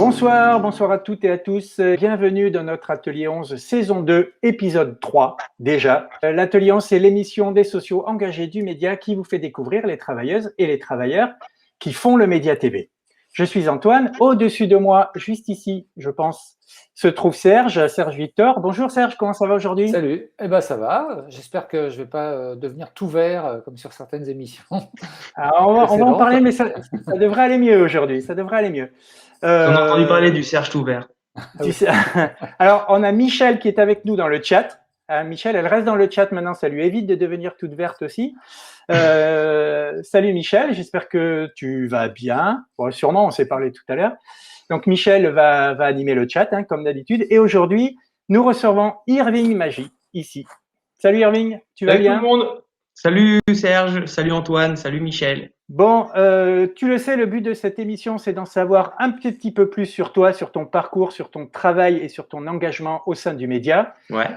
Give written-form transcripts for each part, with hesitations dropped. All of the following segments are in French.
Bonsoir, bonsoir à toutes et à tous. Bienvenue dans notre Atelier 11, saison 2, épisode 3 déjà. L'Atelier 11, c'est l'émission des sociaux engagés du média qui vous fait découvrir les travailleuses et les travailleurs qui font le Média TV. Je suis Antoine. Au-dessus de moi, juste ici, je pense, se trouve Serge Victor. Bonjour Serge, comment ça va aujourd'hui? Salut, ça va. J'espère que je ne vais pas devenir tout vert comme sur certaines émissions Alors, on va en précédentes. parler, mais ça devrait aller mieux aujourd'hui. Ça devrait aller mieux. J'en ai entendu parler du Serge tout vert. Alors, on a Michel qui est avec nous dans le chat. Michel, elle reste dans le chat maintenant, ça lui évite de devenir toute verte aussi. Salut Michel, j'espère que tu vas bien. Bon, sûrement, on s'est parlé tout à l'heure. Donc Michel va animer le chat, comme d'habitude. Et aujourd'hui, nous recevons Irving Magie, ici. Salut Irving, tu vas bien? Salut tout le monde. Salut Serge, salut Antoine, salut Michel. Bon, tu le sais, le but de cette émission, c'est d'en savoir un petit peu plus sur toi, sur ton parcours, sur ton travail et sur ton engagement au sein du média. Ouais.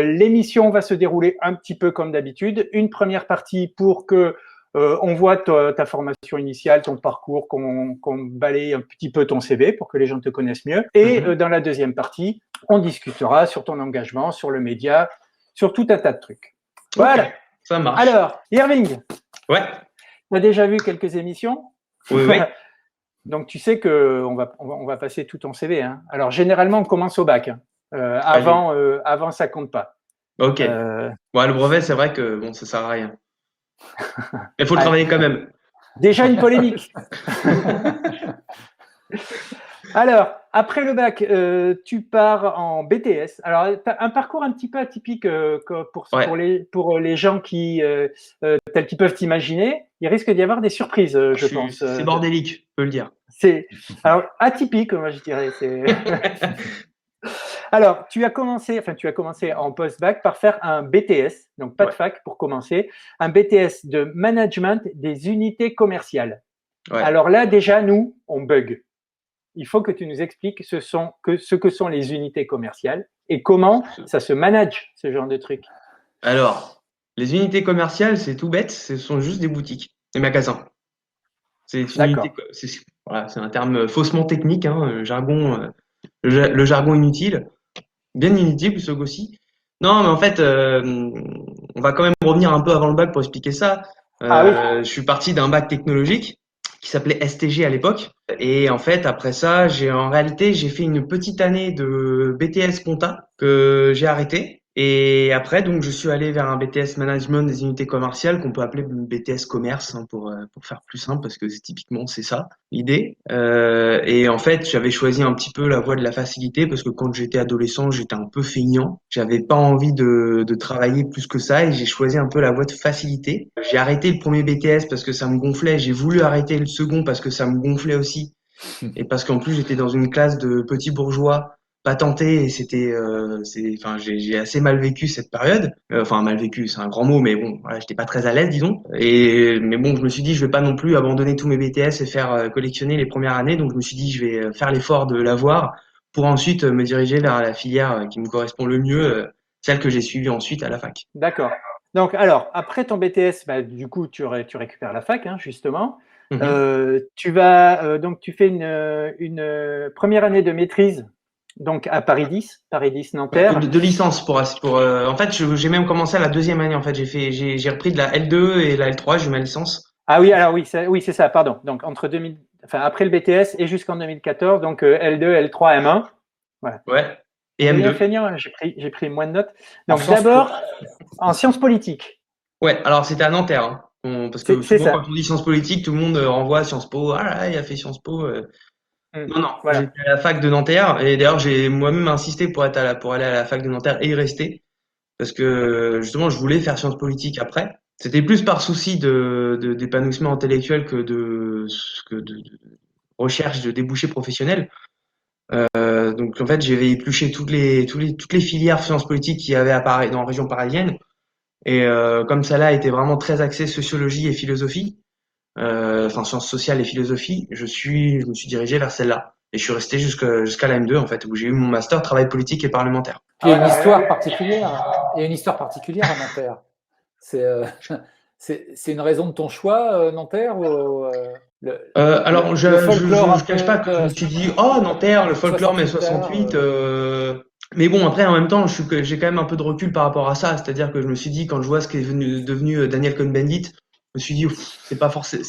L'émission va se dérouler un petit peu comme d'habitude. Une première partie pour que on voit ta formation initiale, ton parcours, qu'on balaye un petit peu ton CV pour que les gens te connaissent mieux. Et dans la deuxième partie, on discutera sur ton engagement, sur le média, sur tout un tas de trucs. Voilà. Okay, ça marche. Alors, Irving. Ouais. Tu as déjà vu quelques émissions? Oui, oui. Donc, tu sais qu'on va passer tout ton CV. Alors, généralement, on commence au bac. Avant, ça compte pas. Ok. Le brevet, c'est vrai que bon, ça sert à rien. Il faut travailler quand même. Déjà une polémique. Alors, après le bac, tu pars en BTS. Alors, tu as un parcours un petit peu atypique pour les gens qui, tels qu'ils peuvent t'imaginer. Il risque d'y avoir des surprises, je pense. C'est bordélique, je peux le dire. Alors, atypique, moi, je dirais. Alors, tu as commencé en post-bac par faire un BTS, donc pas de fac pour commencer, un BTS de management des unités commerciales. Ouais. Alors là, déjà, nous, on bug. Il faut que tu nous expliques ce que sont les unités commerciales et comment ça se manage, ce genre de trucs. Alors, les unités commerciales, c'est tout bête, ce sont juste des boutiques, des magasins. C'est une unité, c'est un terme faussement technique, le jargon inutile, bien inutile ce aussi. Non, mais en fait, on va quand même revenir un peu avant le bac pour expliquer ça. Je suis parti d'un bac technologique qui s'appelait STG à l'époque. Et en fait, après ça, j'ai fait une petite année de BTS compta que j'ai arrêté. Et après, donc, je suis allé vers un BTS management des unités commerciales qu'on peut appeler BTS commerce pour faire plus simple parce que typiquement c'est ça l'idée. Et en fait, j'avais choisi un petit peu la voie de la facilité parce que quand j'étais adolescent, j'étais un peu feignant. J'avais pas envie de travailler plus que ça et j'ai choisi un peu la voie de facilité. J'ai arrêté le premier BTS parce que ça me gonflait. J'ai voulu arrêter le second parce que ça me gonflait aussi. Et parce qu'en plus, j'étais dans une classe de petits bourgeois pas tenté et j'ai assez mal vécu cette période. Mal vécu, c'est un grand mot, mais bon, voilà, j'étais pas très à l'aise, disons. Mais bon, je me suis dit, je vais pas non plus abandonner tous mes BTS et faire collectionner les premières années. Donc, je me suis dit, je vais faire l'effort de l'avoir pour ensuite me diriger vers la filière qui me correspond le mieux, celle que j'ai suivie ensuite à la fac. D'accord. Donc, alors, après ton BTS, du coup, tu récupères la fac, justement. Tu fais une première année de maîtrise. Donc à Paris 10 Nanterre. De licence en fait, j'ai même commencé à la deuxième année. En fait, j'ai repris de la L2 et la L3, j'ai eu ma licence. Ah oui, alors oui, c'est ça, pardon. Donc après le BTS et jusqu'en 2014, donc L2, L3, M1. Voilà. Ouais. Et M2. Feignant, j'ai pris moins de notes. Donc d'abord en sciences politiques. Ouais, alors c'était à Nanterre. Parce que souvent quand on dit sciences politiques, tout le monde renvoie à Sciences Po. Ah là, il a fait Sciences Po. Non, voilà. J'étais à la fac de Nanterre et d'ailleurs j'ai moi-même insisté pour aller à la fac de Nanterre et y rester parce que justement je voulais faire sciences politiques après. C'était plus par souci d'épanouissement intellectuel que de recherche de débouchés professionnels. Donc en fait j'avais épluché toutes les filières sciences politiques qu'il y avait à Paris, dans la région parisienne et comme ça là était vraiment très axé sociologie et philosophie. Sciences sociales et philosophie, je me suis dirigé vers celle-là. Et je suis resté jusqu'à la M2, en fait, où j'ai eu mon master travail politique et parlementaire. Il y a une histoire particulière. Il y a une histoire particulière à Nanterre. C'est une raison de ton choix, Nanterre ou Alors, le folklore un je cache peu pas que je me suis dit, oh, Nanterre, le folklore mai 68. Mais bon, après, en même temps, j'ai quand même un peu de recul par rapport à ça. C'est-à-dire que je me suis dit, quand je vois ce qui est devenu Daniel Cohn-Bendit, je me suis dit, ouf, c'est pas forcément.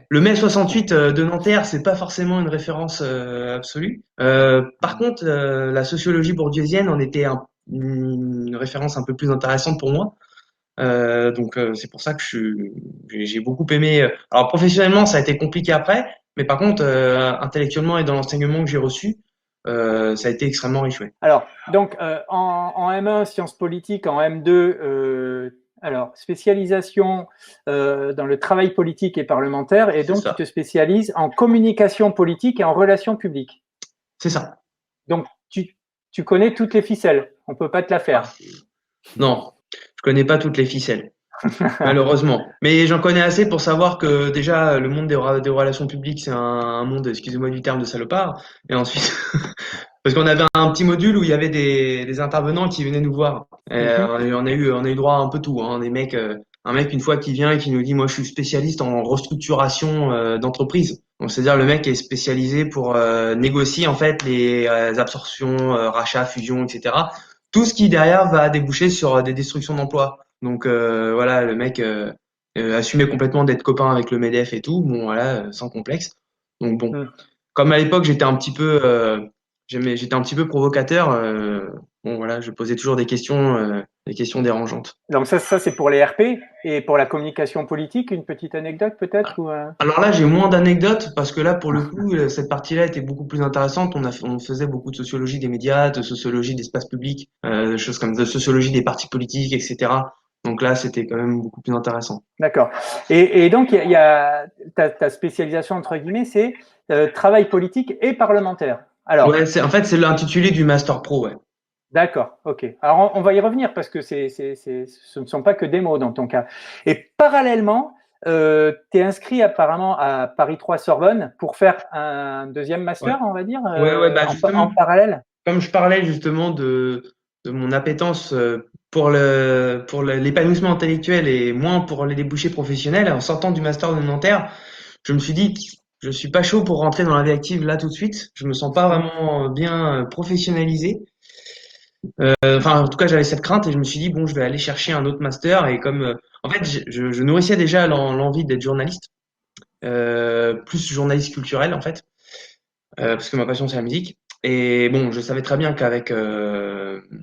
Le mai 68 de Nanterre, c'est pas forcément une référence absolue. Par contre, la sociologie bourdieusienne en était une référence un peu plus intéressante pour moi. Donc c'est pour ça que j'ai beaucoup aimé. Alors professionnellement, ça a été compliqué après, mais par contre, intellectuellement et dans l'enseignement que j'ai reçu, ça a été extrêmement riche. Ouais. Alors, donc, en M1, sciences politiques, en M2, alors, spécialisation dans le travail politique et parlementaire, et C'est donc tu ça. te spécialises en communication politique et en relations publiques. C'est ça. Donc, tu connais toutes les ficelles, on peut pas te la Ah, faire. non, je connais pas toutes les ficelles, malheureusement. Mais j'en connais assez pour savoir que déjà, le monde des relations publiques, c'est un monde, excusez-moi du terme, de salopard. Et ensuite, parce qu'on avait un petit module où il y avait des intervenants qui venaient nous voir. Et, on a eu droit à un peu tout, hein. Des mecs, un mec une fois qui vient et qui nous dit, moi je suis spécialiste en restructuration d'entreprise. Donc c'est-à-dire le mec est spécialisé pour négocier en fait les absorptions, rachats, fusions, etc. Tout ce qui derrière va déboucher sur des destructions d'emplois. Donc voilà, le mec assumait complètement d'être copain avec le Medef et tout. Bon voilà, sans complexe. Donc bon, Mhm. comme à l'époque j'étais un petit peu j'étais un petit peu provocateur. Bon voilà, je posais toujours des questions dérangeantes. Donc ça c'est pour les RP et pour la communication politique, une petite anecdote peut-être ou Alors là, j'ai moins d'anecdotes parce que là, pour le coup, cette partie-là était beaucoup plus intéressante. On faisait beaucoup de sociologie des médias, de sociologie d'espace public, de choses comme de sociologie des partis politiques, etc. Donc là, c'était quand même beaucoup plus intéressant. D'accord. Et donc il y a ta spécialisation entre guillemets, c'est travail politique et parlementaire. Alors, Ouais, en fait, c'est l'intitulé du Master Pro, ouais. d'accord, ok. Alors on va y revenir parce que ce ne sont pas que des mots dans ton cas. Et parallèlement, tu es inscrit apparemment à Paris 3 Sorbonne pour faire un deuxième Ouais. master, on va dire, Ouais, bah en justement, parallèle. comme je parlais justement de mon appétence pour l'épanouissement intellectuel et moins pour les débouchés professionnels, en sortant du master de Nanterre, je me suis dit, je suis pas chaud pour rentrer dans la vie active là tout de suite. Je me sens pas vraiment bien professionnalisé. Enfin, en tout cas, j'avais cette crainte et je me suis dit, bon, je vais aller chercher un autre master. Et comme, en fait, je nourrissais déjà l'envie d'être journaliste, plus journaliste culturel en fait, parce que ma passion c'est la musique. Et bon, je savais très bien qu'avec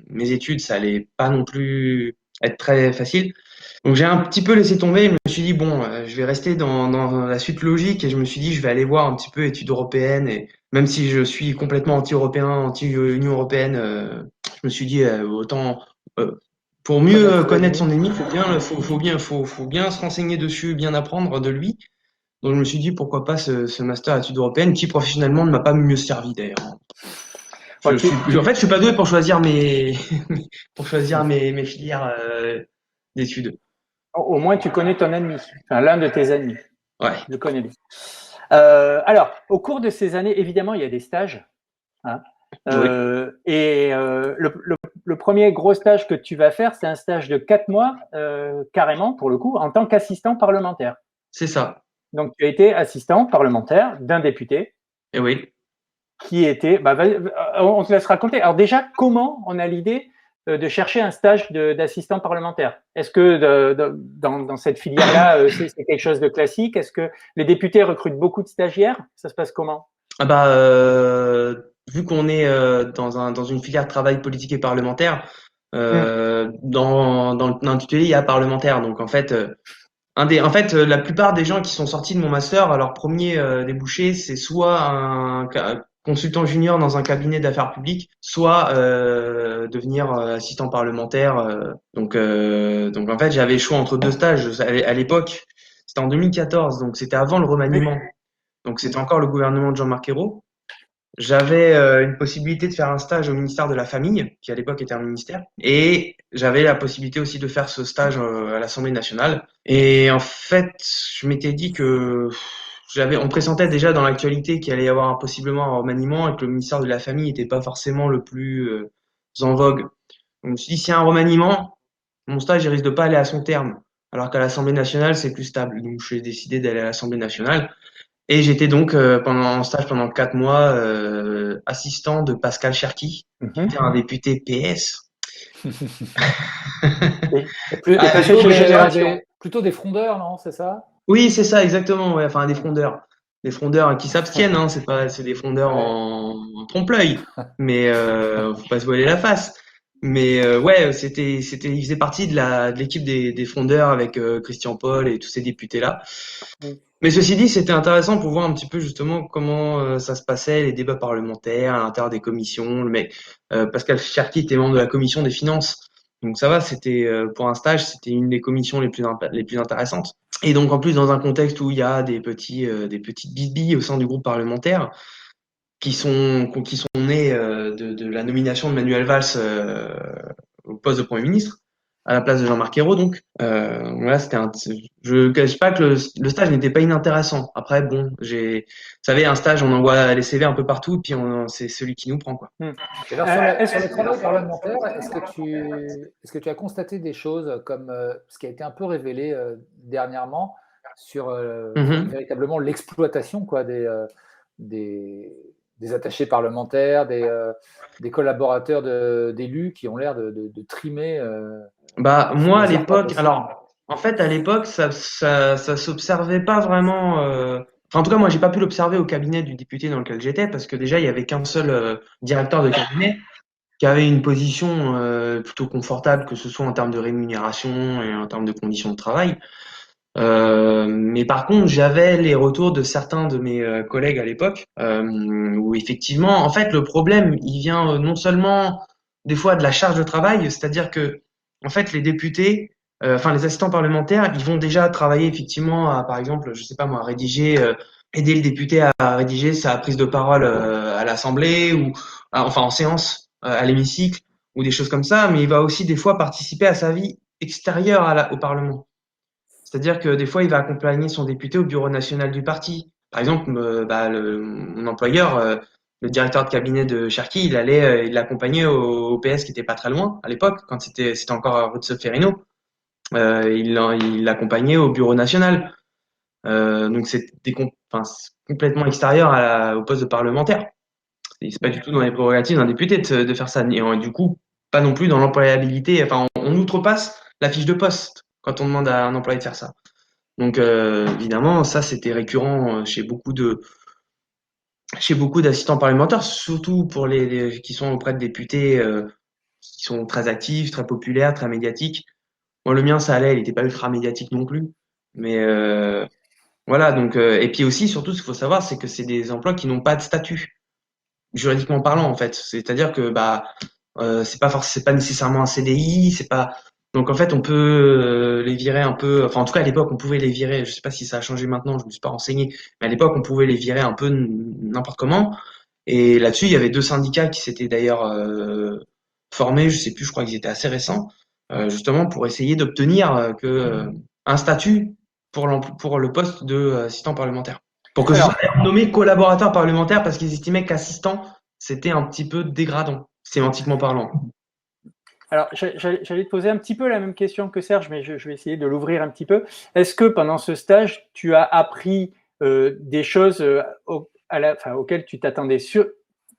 mes études, ça allait pas non plus être très facile. Donc j'ai un petit peu laissé tomber. Je me suis dit bon, je vais rester dans la suite logique et je me suis dit je vais aller voir un petit peu études européennes et même si je suis complètement anti-européen, anti-Union européenne, je me suis dit autant euh, pour mieux Connaître connaître l'ennemi. son ennemi, faut bien se renseigner dessus, bien apprendre de lui. Donc je me suis dit pourquoi pas ce master études européennes qui professionnellement ne m'a pas mieux servi d'ailleurs. Bon, En fait, je suis pas doué pour choisir pour choisir mes filières d'études. au moins, tu connais ton ennemi, enfin, l'un de tes ennemis. Ouais. Je le connais bien. Alors, au cours de ces années, évidemment, il y a des stages. Hein. Oui, Le premier gros stage que tu vas faire, c'est un stage de 4 mois, carrément, pour le coup, en tant qu'assistant parlementaire. c'est ça. Donc, tu as été assistant parlementaire d'un député Et oui. qui était. On te laisse raconter. Alors, déjà, comment on a l'idée de chercher un stage d'assistant parlementaire? Est-ce que dans cette filière-là, c'est quelque chose de classique? Est-ce que les députés recrutent beaucoup de stagiaires? Ça se passe comment? Ah bah, vu qu'on est dans une filière de travail politique et parlementaire, Hum. dans l'intitulé, il y a parlementaire. Donc en fait, la plupart des gens qui sont sortis de mon master, leur premier débouché, c'est soit un consultant junior dans un cabinet d'affaires publiques, soit devenir assistant parlementaire. Donc en fait, j'avais le choix entre deux stages. À l'époque, c'était en 2014, donc c'était avant le Oui. remaniement. Donc c'était encore le gouvernement de Jean-Marc Ayrault. J'avais une possibilité de faire un stage au ministère de la Famille, qui à l'époque était un ministère, et j'avais la possibilité aussi de faire ce stage à l'Assemblée nationale. Et en fait, je m'étais dit que on pressentait déjà dans l'actualité qu'il allait y avoir possiblement un remaniement et que le ministère de la Famille n'était pas forcément le plus en vogue. Donc, je me suis dit, s'il y a un remaniement, mon stage il risque de pas aller à son terme, alors qu'à l'Assemblée nationale, c'est plus stable. Donc, j'ai décidé d'aller à l'Assemblée nationale. Et j'étais donc en stage pendant 4 mois assistant de Pascal Cherki, qui était un député PS. Et passé Plutôt chez Génération. plutôt des frondeurs, non, c'est ça? Oui, c'est ça, exactement. Ouais. Enfin, des frondeurs. Des frondeurs qui s'abstiennent, hein. C'est des frondeurs Ouais. en trompe-l'œil. Mais faut pas se voiler la face. Mais ouais, il faisait partie de l'équipe des frondeurs avec Christian Paul et tous ces députés-là. Mais ceci dit, c'était intéressant pour voir un petit peu justement comment ça se passait, les débats parlementaires à l'intérieur des commissions. Le mec, Pascal Cherki était membre de la commission des finances. Donc ça va, c'était pour un stage, c'était une des commissions les plus intéressantes. Et donc en plus dans un contexte où il y a des petites bisbilles au sein du groupe parlementaire qui sont nées de la nomination de Manuel Valls au poste de Premier ministre à la place de Jean-Marc Ayrault. Donc voilà, je cache pas que le stage n'était pas inintéressant. Après bon, vous savez, un stage, on envoie les CV un peu partout, et puis c'est celui qui nous prend quoi. Et alors, sur le travail parlementaire, est-ce que tu as constaté des choses comme ce qui a été un peu révélé dernièrement sur Mhm. véritablement l'exploitation quoi, des, des attachés parlementaires, des collaborateurs d'élus qui ont l'air de trimer Bah sous moi à les airs pas l'époque, possibles. alors en fait à l'époque ça s'observait pas vraiment. Enfin en tout cas moi j'ai pas pu l'observer au cabinet du député dans lequel j'étais parce que déjà il y avait qu'un seul directeur de cabinet qui avait une position plutôt confortable, que ce soit en termes de rémunération et en termes de conditions de travail. Mais par contre, j'avais les retours de certains de mes collègues à l'époque, où effectivement, en fait, le problème, il vient non seulement des fois de la charge de travail, c'est-à-dire que, en fait, les députés, enfin les assistants parlementaires, ils vont déjà travailler effectivement à, par exemple, je sais pas moi, rédiger, aider le député à rédiger sa prise de parole à l'Assemblée ou, enfin, en séance, à l'hémicycle ou des choses comme ça, mais il va aussi des fois participer à sa vie extérieure au Parlement. C'est-à-dire que des fois, il va accompagner son député au bureau national du parti. Par exemple, mon employeur, le directeur de cabinet de Cherki, il l'accompagnait au PS qui était pas très loin à l'époque, quand c'était encore rue de Solferino. Il l'accompagnait au bureau national. Donc enfin, c'est complètement extérieur au poste de parlementaire. C'est pas du tout dans les prérogatives d'un député de faire ça. Et du coup, pas non plus dans l'employabilité. Enfin, on outrepasse la fiche de poste quand on demande à un employé de faire ça. Donc évidemment, ça c'était récurrent chez beaucoup d'assistants parlementaires, surtout pour les qui sont auprès de députés qui sont très actifs, très populaires, très médiatiques. Moi, le mien, ça allait, il n'était pas ultra médiatique non plus. Mais voilà, donc et puis aussi, surtout, ce qu'il faut savoir, c'est que c'est des emplois qui n'ont pas de statut, juridiquement parlant, en fait. C'est-à-dire que bah c'est pas nécessairement un CDI, c'est pas. Donc en fait, on peut les virer un peu. Enfin, en tout cas, à l'époque, on pouvait les virer. Je sais pas si ça a changé maintenant, je me suis pas renseigné. Mais à l'époque, on pouvait les virer un peu n'importe comment. Et là-dessus, il y avait deux syndicats qui s'étaient d'ailleurs formés. Je sais plus, je crois qu'ils étaient assez récents, justement pour essayer d'obtenir un statut pour le poste de assistant parlementaire. Pour que ce soit Alors, d'ailleurs nommé collaborateur parlementaire, parce qu'ils estimaient qu'assistant, c'était un petit peu dégradant, sémantiquement parlant. alors, j'allais te poser un petit peu la même question que Serge, mais je vais essayer de l'ouvrir un petit peu. Est-ce que pendant ce stage, tu as appris des choses enfin, auxquelles tu t'attendais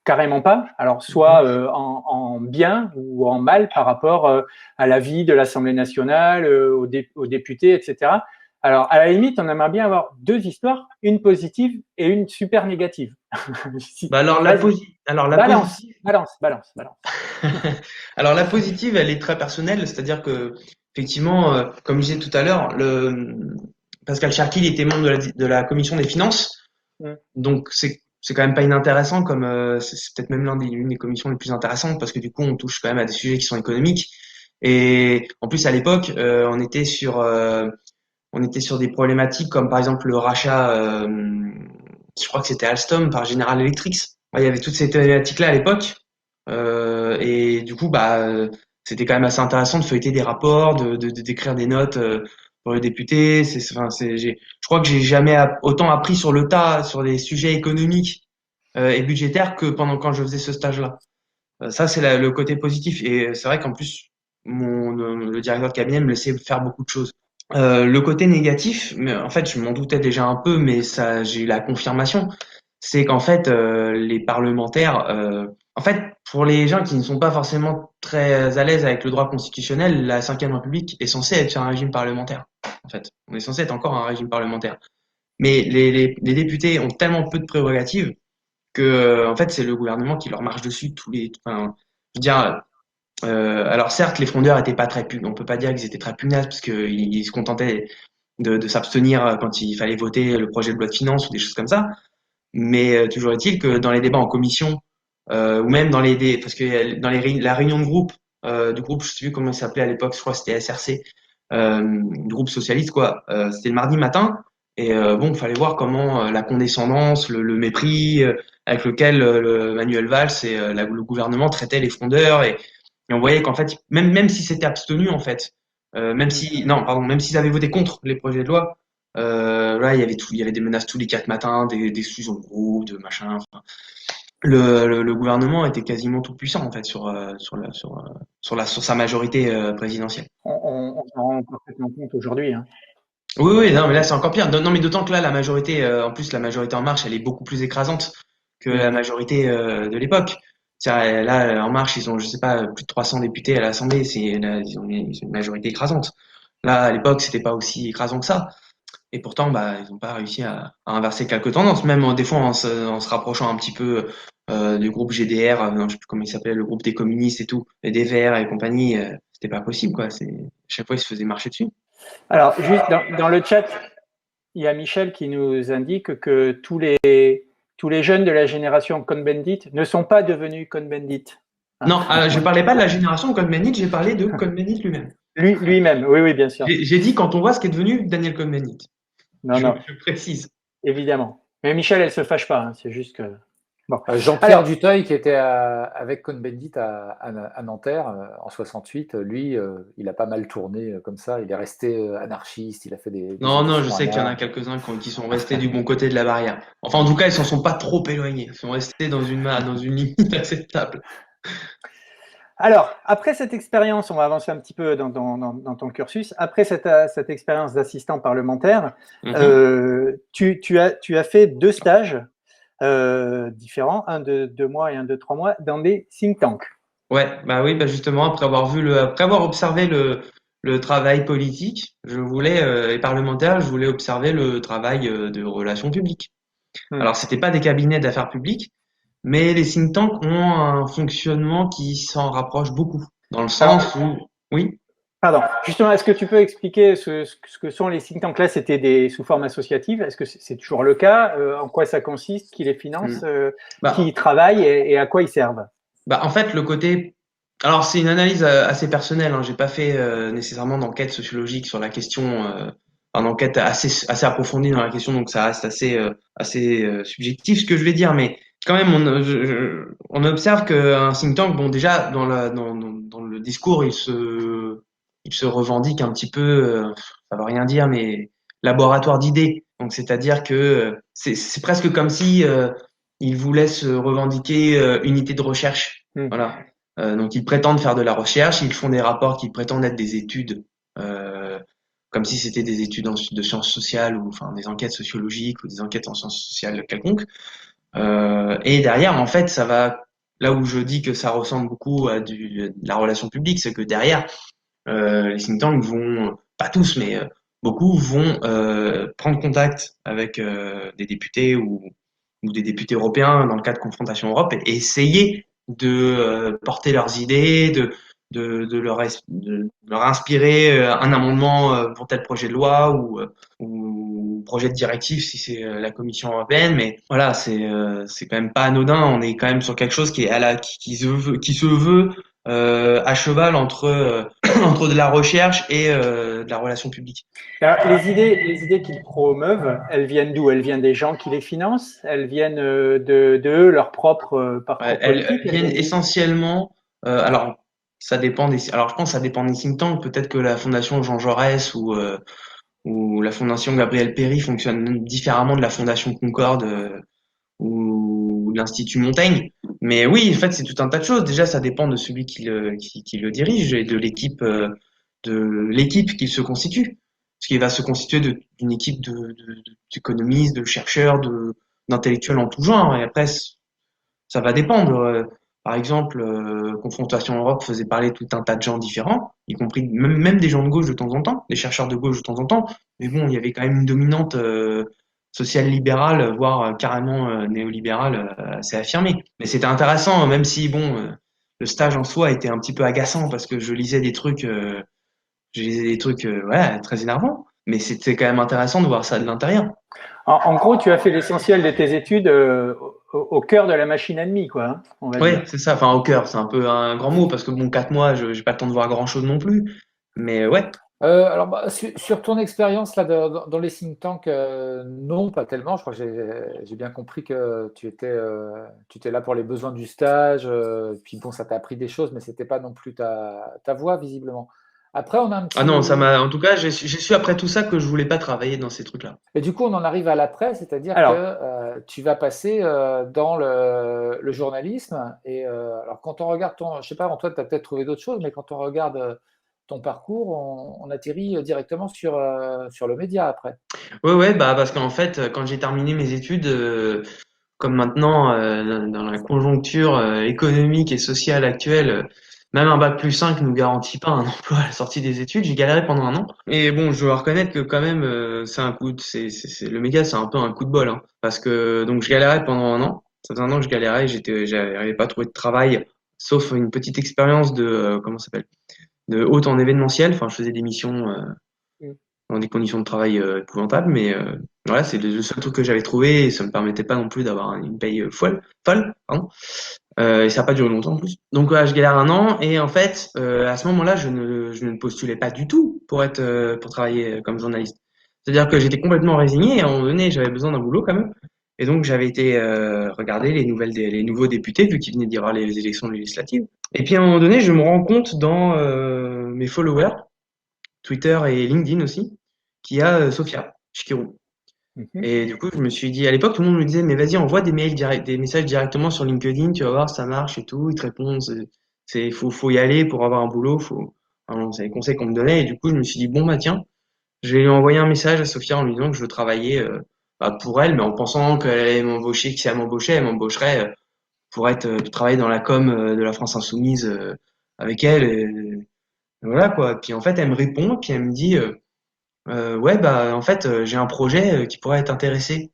carrément pas? Alors, soit en bien ou en mal par rapport à la vie de l'Assemblée nationale, aux députés, etc. Alors, à la limite, on aimerait bien avoir deux histoires, une positive et une super négative. Bah Vas-y, alors la balance, positive, balance, balance, balance. alors la positive, elle est très personnelle, c'est-à-dire que effectivement, comme je disais tout à l'heure, le Pascal Cherki il était membre de la commission des finances, Mm. donc c'est quand même pas inintéressant comme c'est peut-être même l'une des commissions les plus intéressantes parce que du coup on touche quand même à des sujets qui sont économiques et en plus à l'époque on était sur des problématiques comme par exemple le rachat, je crois que c'était Alstom par General Electric. Ouais, il y avait toutes ces thématiques-là à l'époque. Et du coup, c'était quand même assez intéressant de feuilleter des rapports, d'écrire des notes pour le député. Je crois que j'ai jamais autant appris sur le tas, sur les sujets économiques et budgétaires que pendant quand je faisais ce stage-là. Ça, c'est le côté positif. Et c'est vrai qu'en plus, le directeur de cabinet me laissait faire beaucoup de choses. Le côté négatif, mais en fait, je m'en doutais déjà un peu, mais ça, j'ai eu la confirmation, c'est qu'en fait, les parlementaires, en fait, pour les gens qui ne sont pas forcément très à l'aise avec le droit constitutionnel, la Cinquième République est censée être sur un régime parlementaire. En fait, on est censé être encore un régime parlementaire. Mais les députés ont tellement peu de prérogatives que, en fait, c'est le gouvernement qui leur marche dessus enfin, je veux dire, alors certes, les frondeurs étaient pas très on peut pas dire qu'ils étaient très pugnaces parce qu'ils se contentaient de s'abstenir quand il fallait voter le projet de loi de finances ou des choses comme ça. Mais toujours est-il que dans les débats en commission ou même dans parce que dans la réunion de groupe du groupe, je sais plus comment il s'appelait à l'époque, je crois que c'était SRC, du groupe socialiste quoi. C'était le mardi matin et bon, il fallait voir comment la condescendance, le mépris avec lequel Manuel Valls et le gouvernement traitaient les frondeurs et on voyait qu'en fait, même si c'était abstenu en fait, même si non, pardon, même s'ils avaient voté contre les projets de loi, là il y avait des menaces tous les 4 matins, des fusions de groupe, de machin. Enfin, le gouvernement était quasiment tout puissant en fait sur sa majorité présidentielle. On s'en rend parfaitement compte aujourd'hui, hein. Oui, oui, non, mais là c'est encore pire. Non, mais d'autant que là la majorité, en plus la majorité En Marche, elle est beaucoup plus écrasante que la majorité de l'époque. C'est-à-dire, là, En Marche, ils ont, je sais pas, plus de 300 députés à l'Assemblée. Ils ont une majorité écrasante. Là, à l'époque, c'était pas aussi écrasant que ça. Et pourtant, bah, ils n'ont pas réussi à inverser quelques tendances, même des fois en se rapprochant un petit peu du groupe GDR, non, je sais plus comment il s'appelait, le groupe des communistes et tout, et des Verts et compagnie. C'était pas possible, quoi. Chaque fois, ils se faisaient marcher dessus. Alors, juste dans le chat, il y a Michel qui nous indique que tous les jeunes de la génération Cohn-Bendit ne sont pas devenus Cohn-Bendit. Non, je parlais pas de la génération Cohn-Bendit, j'ai parlé de Cohn-Bendit lui-même. Lui-même, oui, oui, bien sûr. J'ai dit quand on voit ce qu'est devenu Daniel Cohn-Bendit. Non, non, Je précise. évidemment. Mais Michel, elle se fâche pas, hein, c'est juste que. Bon. Jean-Pierre Duteuil, qui était avec Cohn-Bendit à Nanterre en 68, lui, il a pas mal tourné comme ça. Il est resté anarchiste, il a fait des Non, non, je auditions sais qu'il y en a anarches. quelques-uns qui sont restés du bon côté de la barrière. Enfin, en tout cas, ils s'en sont pas trop éloignés. Ils sont restés dans une limite acceptable. Alors, après cette expérience, on va avancer un petit peu dans ton cursus. Après cette expérience d'assistant parlementaire, tu as fait 2 stages différents, un de 2 mois et un de 3 mois, dans des think tanks. Ouais, bah oui, bah justement, après avoir observé le travail politique, et parlementaire, je voulais observer le travail de relations publiques. Alors, c'était pas des cabinets d'affaires publiques, mais les think tanks ont un fonctionnement qui s'en rapproche beaucoup, dans le sens où, oui. Pardon. Justement, est-ce que tu peux expliquer ce que sont les think tanks? Là, c'était sous forme associative. Est-ce que c'est toujours le cas? En quoi ça consiste? Qui les finance? Qui y travaille et à quoi ils servent? Bah, en fait, alors c'est une analyse assez personnelle. J'ai pas fait nécessairement d'enquête sociologique sur la question, une enquête assez approfondie dans la question, donc ça reste assez subjectif ce que je vais dire, mais quand même on observe qu'un think tank, bon déjà dans le discours, il se revendique un petit peu, ça veut rien dire, mais laboratoire d'idées. Donc c'est-à-dire que c'est presque comme si il voulait se revendiquer unité de recherche. Voilà. Donc ils prétendent faire de la recherche, ils font des rapports qui prétendent être des études, euh, comme si c'était des études de sciences sociales ou enfin des enquêtes sociologiques ou des enquêtes en sciences sociales quelconques. Et derrière, en fait, ça va là où je dis que ça ressemble beaucoup à de la relation publique, c'est que derrière, les think tanks vont, pas tous, mais beaucoup vont prendre contact avec des députés ou des députés européens dans le cadre de Confrontation Europe et essayer de porter leurs idées, de leur inspirer un amendement pour tel projet de loi ou projet de directive si c'est la Commission européenne. Mais voilà, c'est quand même pas anodin. On est quand même sur quelque chose qui est qui se veut à cheval entre de la recherche et de la relation publique. Alors, les idées qu'ils promeuvent, elles viennent d'où? Elles viennent des gens qui les financent? Elles viennent de eux, leur propre parcours politique? Elles viennent essentiellement, alors alors je pense que ça dépend des think tanks. Peut-être que la fondation Jean Jaurès ou la fondation Gabriel Péri fonctionne différemment de la fondation Concorde ou de l'Institut Montaigne. Mais oui, en fait, c'est tout un tas de choses. Déjà, ça dépend de celui qui le dirige et de l'équipe qu'il se constitue. Parce qu'il va se constituer d'une équipe d'économistes, de chercheurs, d'intellectuels en tout genre. Et après, ça va dépendre. Par exemple, Confrontation Europe faisait parler tout un tas de gens différents, y compris même des gens de gauche de temps en temps, des chercheurs de gauche de temps en temps. Mais bon, il y avait quand même une dominante social-libérale, voire carrément néolibérale assez affirmée. Mais c'était intéressant, même si bon, le stage en soi était un petit peu agaçant parce que je lisais des trucs ouais, très énervants. Mais c'était quand même intéressant de voir ça de l'intérieur. En gros, tu as fait l'essentiel de tes études au cœur de la machine ennemie, quoi, hein, on va Oui, dire. c'est ça. Enfin, au cœur, c'est un peu un grand mot parce que bon, 4 mois, j'ai pas le temps de voir grand-chose non plus. Mais ouais. Alors, sur ton expérience là dans les think tanks, non, pas tellement. Je crois que j'ai bien compris que tu étais là pour les besoins du stage. Puis bon, ça t'a appris des choses, mais c'était pas non plus ta voie visiblement. Après, on a un Ah non, ça petit. m'a. En tout cas, j'ai su après tout ça que je voulais pas travailler dans ces trucs-là. Et du coup, on en arrive à l'après, c'est-à-dire que Alors, tu vas passer dans le journalisme. Et alors, quand on regarde je sais pas, Antoine, tu as peut-être trouvé d'autres choses, mais quand on regarde ton parcours, on atterrit directement sur le média après. Ouais, ouais, bah parce qu'en fait, quand j'ai terminé mes études, comme maintenant, dans la conjoncture économique et sociale actuelle, même un bac+5 nous garantit pas un emploi à la sortie des études. J'ai galéré pendant un an. Et bon, je dois reconnaître que quand même, c'est un coup le média, c'est un peu un coup de bol, hein. Parce que donc je galérais pendant un an. Ça faisait un an que je galérais, j'arrivais pas à trouver de travail, sauf une petite expérience de comment ça s'appelle, de hôte en événementiel. Enfin, je faisais des missions dans des conditions de travail épouvantables, mais voilà, c'est le seul truc que j'avais trouvé et ça me permettait pas non plus d'avoir une paye folle, pardon. Et ça n'a pas duré longtemps en plus. Donc voilà, je galère un an et en fait, à ce moment-là, je ne postulais pas du tout pour travailler comme journaliste. C'est-à-dire que j'étais complètement résigné et à un moment donné, j'avais besoin d'un boulot quand même. Et donc j'avais été regarder les nouveaux députés vu qu'ils venaient d'y avoir les élections législatives. Et puis à un moment donné, je me rends compte dans mes followers, Twitter et LinkedIn aussi, qu'il y a Sophia Chikirou. Et du coup, je me suis dit, à l'époque, tout le monde me disait, mais vas-y, envoie des messages directement sur LinkedIn, tu vas voir, ça marche et tout, ils te répondent, faut y aller pour avoir un boulot, enfin, c'est les conseils qu'on me donnait. Et du coup, je me suis dit, bon, bah, tiens, je vais lui envoyer un message à Sophia en lui disant que je veux travailler, bah, pour elle, mais en pensant qu'elle allait m'embaucher, que si elle m'embauchait, elle m'embaucherait pour travailler dans la com de la France Insoumise avec elle. Et voilà, quoi. Puis en fait, elle me répond, puis elle me dit, ouais, bah, en fait, j'ai un projet qui pourrait être intéressé.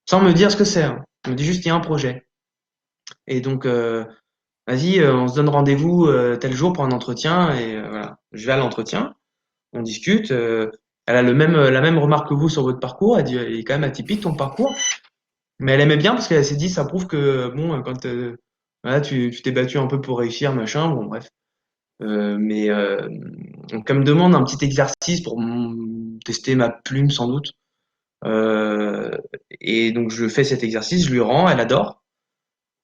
Sans me dire ce que c'est, hein. Elle me dit juste, il y a un projet. Et donc, vas-y, on se donne rendez-vous tel jour pour un entretien. Et voilà, je vais à l'entretien, on discute. Elle a la même remarque que vous sur votre parcours. Elle dit, il est quand même atypique ton parcours. Mais elle aimait bien parce qu'elle s'est dit, ça prouve que, bon, quand voilà, tu t'es battu un peu pour réussir, machin. Bon, bref. Mais donc, elle me demande un petit exercice pour tester ma plume, sans doute. Euh, et donc je fais cet exercice, je lui rends, elle adore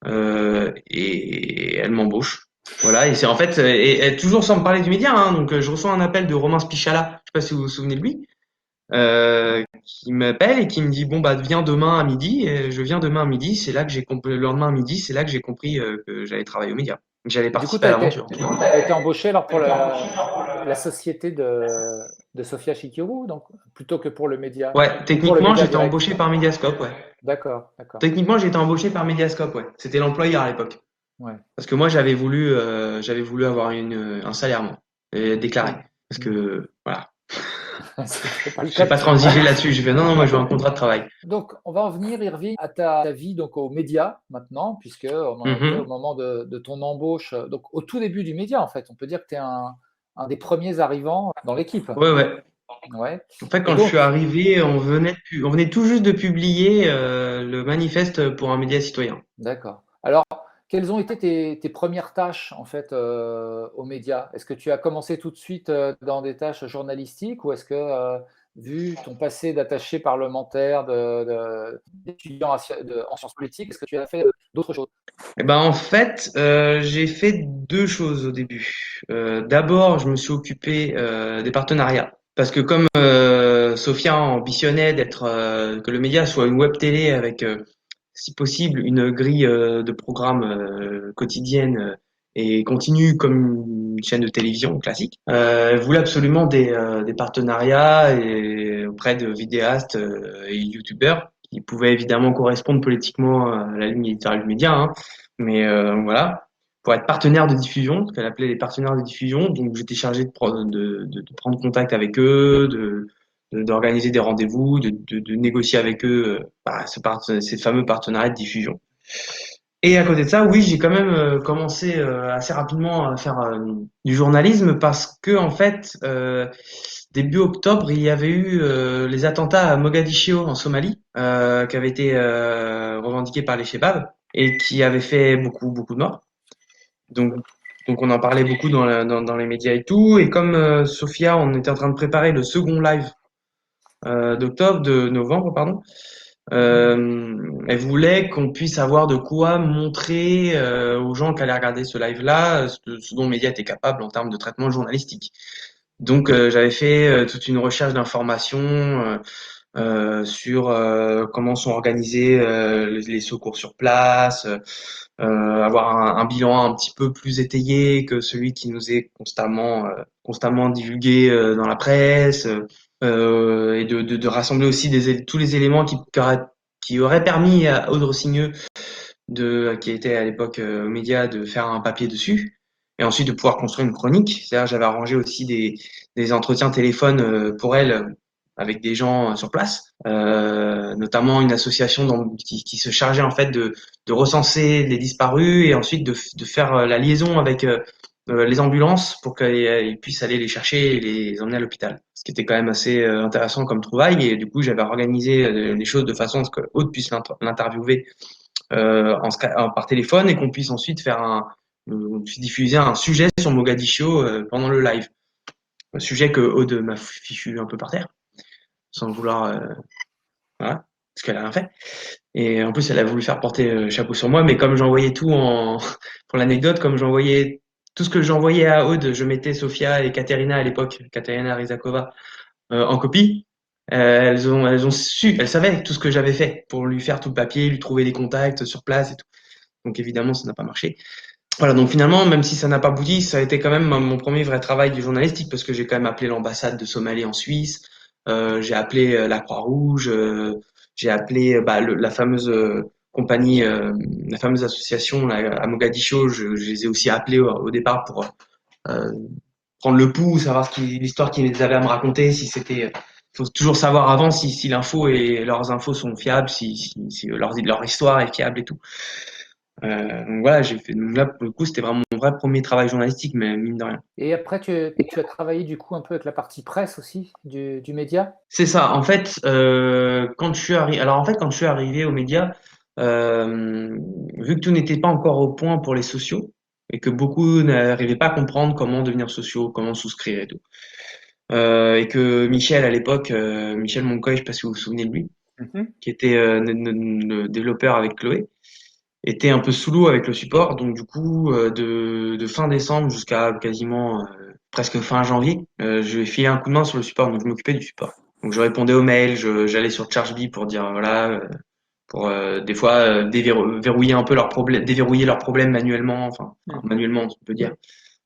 et elle m'embauche. Voilà, et c'est en fait, et toujours sans me parler du média, hein, donc je reçois un appel de Romain Spichala, je sais pas si vous vous souvenez de lui, qui m'appelle et qui me dit bon bah viens demain à midi, et je viens demain à midi, c'est là que j'ai compris, le lendemain à midi, c'est là que j'ai compris que j'allais travailler aux médias, que j'allais Et du coup, participer à l'aventure. t'as été embauché alors pour la société de Sophia Chikirou, donc plutôt que pour le média, Ouais, ou pour le techniquement média j'étais direct. embauché par Mediascope, ouais. D'accord, d'accord. Techniquement j'ai été embauché par Mediascope, ouais. C'était l'employeur à l'époque. Ouais. Parce que moi, j'avais voulu avoir un salaire, moi, et déclaré. Parce que, voilà. C'était pas le J'ai cas. pas transigé là-dessus. J'ai fait, non, non, moi, je veux un contrat de travail. Donc, on va en venir, Irving, à ta vie donc aux médias maintenant, puisque on en était au Mhm. moment de ton embauche, donc au tout début du média, en fait. On peut dire que tu es un des premiers arrivants dans l'équipe. Ouais, ouais. Ouais. En fait, Et quand je suis donc, arrivé, on venait tout juste de publier le manifeste pour un média citoyen. d'accord. Alors, quelles ont été tes premières tâches, en fait, aux médias? Est-ce que tu as commencé tout de suite dans des tâches journalistiques ou est-ce que, vu ton passé d'attaché parlementaire, d'étudiant en sciences politiques, est-ce que tu as fait d'autres choses? Eh ben, en fait, j'ai fait deux choses au début. D'abord, je me suis occupé des partenariats. Parce que comme Sophia ambitionnait que le média soit une web télé avec si possible, une grille de programmes quotidienne et continue comme une chaîne de télévision classique. Elle voulait absolument des partenariats et auprès de vidéastes et youtubeurs qui pouvaient évidemment correspondre politiquement à la ligne éditoriale du média, hein. Mais voilà, pour être partenaire de diffusion, ce qu'elle appelait les partenaires de diffusion. Donc j'étais chargé de prendre contact avec eux, d'organiser des rendez-vous, de négocier avec eux ces fameux partenariats de diffusion. Et à côté de ça, oui, j'ai quand même commencé assez rapidement à faire du journalisme parce que en fait, début octobre, il y avait eu les attentats à Mogadiscio en Somalie, qui avaient été revendiqués par les Shebabs et qui avaient fait beaucoup de morts. Donc, donc on en parlait beaucoup dans les médias et tout. Et comme Sophia, on était en train de préparer le second live de novembre, pardon. Elle voulait qu'on puisse avoir de quoi montrer aux gens qui allaient regarder ce live-là ce dont le média était capable en termes de traitement journalistique. Donc j'avais fait toute une recherche d'informations sur comment sont organisés les secours sur place, avoir un bilan un petit peu plus étayé que celui qui nous est constamment divulgué dans la presse, et de rassembler aussi tous les éléments qui auraient permis à Aude Rossigneux, qui était à l'époque aux médias, de faire un papier dessus, et ensuite de pouvoir construire une chronique. C'est-à-dire j'avais arrangé aussi des entretiens téléphone pour elle avec des gens sur place, notamment une association qui se chargeait en fait de recenser les disparus et ensuite de faire la liaison avec les ambulances pour qu'ils puissent aller les chercher et les emmener à l'hôpital. Ce qui était quand même assez intéressant comme trouvaille. Et du coup, j'avais organisé les choses de façon à ce que Aude puisse l'interviewer par téléphone et qu'on puisse ensuite diffuser un sujet sur Mogadiscio pendant le live. Un sujet que Aude m'a fichu un peu par terre, sans vouloir, voilà, parce qu'elle a rien fait. Et en plus, elle a voulu faire porter chapeau sur moi, mais comme j'envoyais tout pour l'anecdote, comme j'envoyais tout ce que j'envoyais à Aude, je mettais Sofia et Katerina à l'époque, Katerina Rizakova, en copie. Elles savaient tout ce que j'avais fait pour lui faire tout le papier, lui trouver des contacts sur place et tout. Donc évidemment, ça n'a pas marché. Voilà, donc finalement, même si ça n'a pas abouti, ça a été quand même mon premier vrai travail du journalistique parce que j'ai quand même appelé l'ambassade de Somalie en Suisse, j'ai appelé la Croix-Rouge, j'ai appelé la fameuse compagnie, la fameuse association là, à Mogadiscio. Je les ai aussi appelés au départ pour euh, prendre le pouls, savoir l'histoire qu'ils avaient à me raconter, si c'était. Faut toujours savoir avant si l'info et leurs infos sont fiables, si leur histoire est fiable et tout. Donc voilà, donc là pour le coup c'était vraiment mon vrai premier travail journalistique, mais mine de rien. Et après, tu as travaillé du coup un peu avec la partie presse aussi du média? C'est ça. En fait, quand je suis arrivé aux médias, vu que tout n'était pas encore au point pour les sociaux et que beaucoup n'arrivaient pas à comprendre comment devenir sociaux, comment souscrire et tout, et que Michel à l'époque, Michel Moncoy, je sais pas si vous vous souvenez de lui, qui était le développeur avec Chloé, était un peu sous l'eau avec le support. Donc du coup, de fin décembre jusqu'à quasiment presque fin janvier, je lui ai filé un coup de main sur le support. Donc je m'occupais du support. Donc je répondais aux mails, j'allais sur Chargebee pour dire voilà, pour des fois verrouiller un peu leurs problèmes, déverrouiller leurs problèmes manuellement, enfin manuellement on peut dire,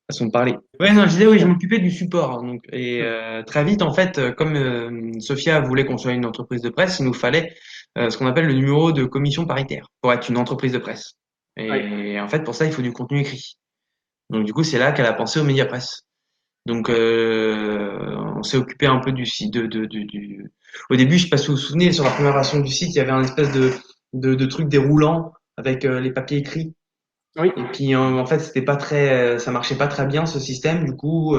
façon de parler. Ouais, non, je disais oui, je m'occupais du support. Donc et très vite en fait, comme Sophia voulait qu'on soit une entreprise de presse, il nous fallait ce qu'on appelle le numéro de commission paritaire pour être une entreprise de presse. Et en fait, pour ça, il faut du contenu écrit. Donc du coup, c'est là qu'elle a pensé aux médias presse. Donc on s'est occupé un peu du site Au début, je sais pas si vous vous souvenez, sur la première version du site, il y avait un espèce de truc déroulant avec les papiers écrits. Oui. Et puis en fait, ça marchait pas très bien ce système. Du coup,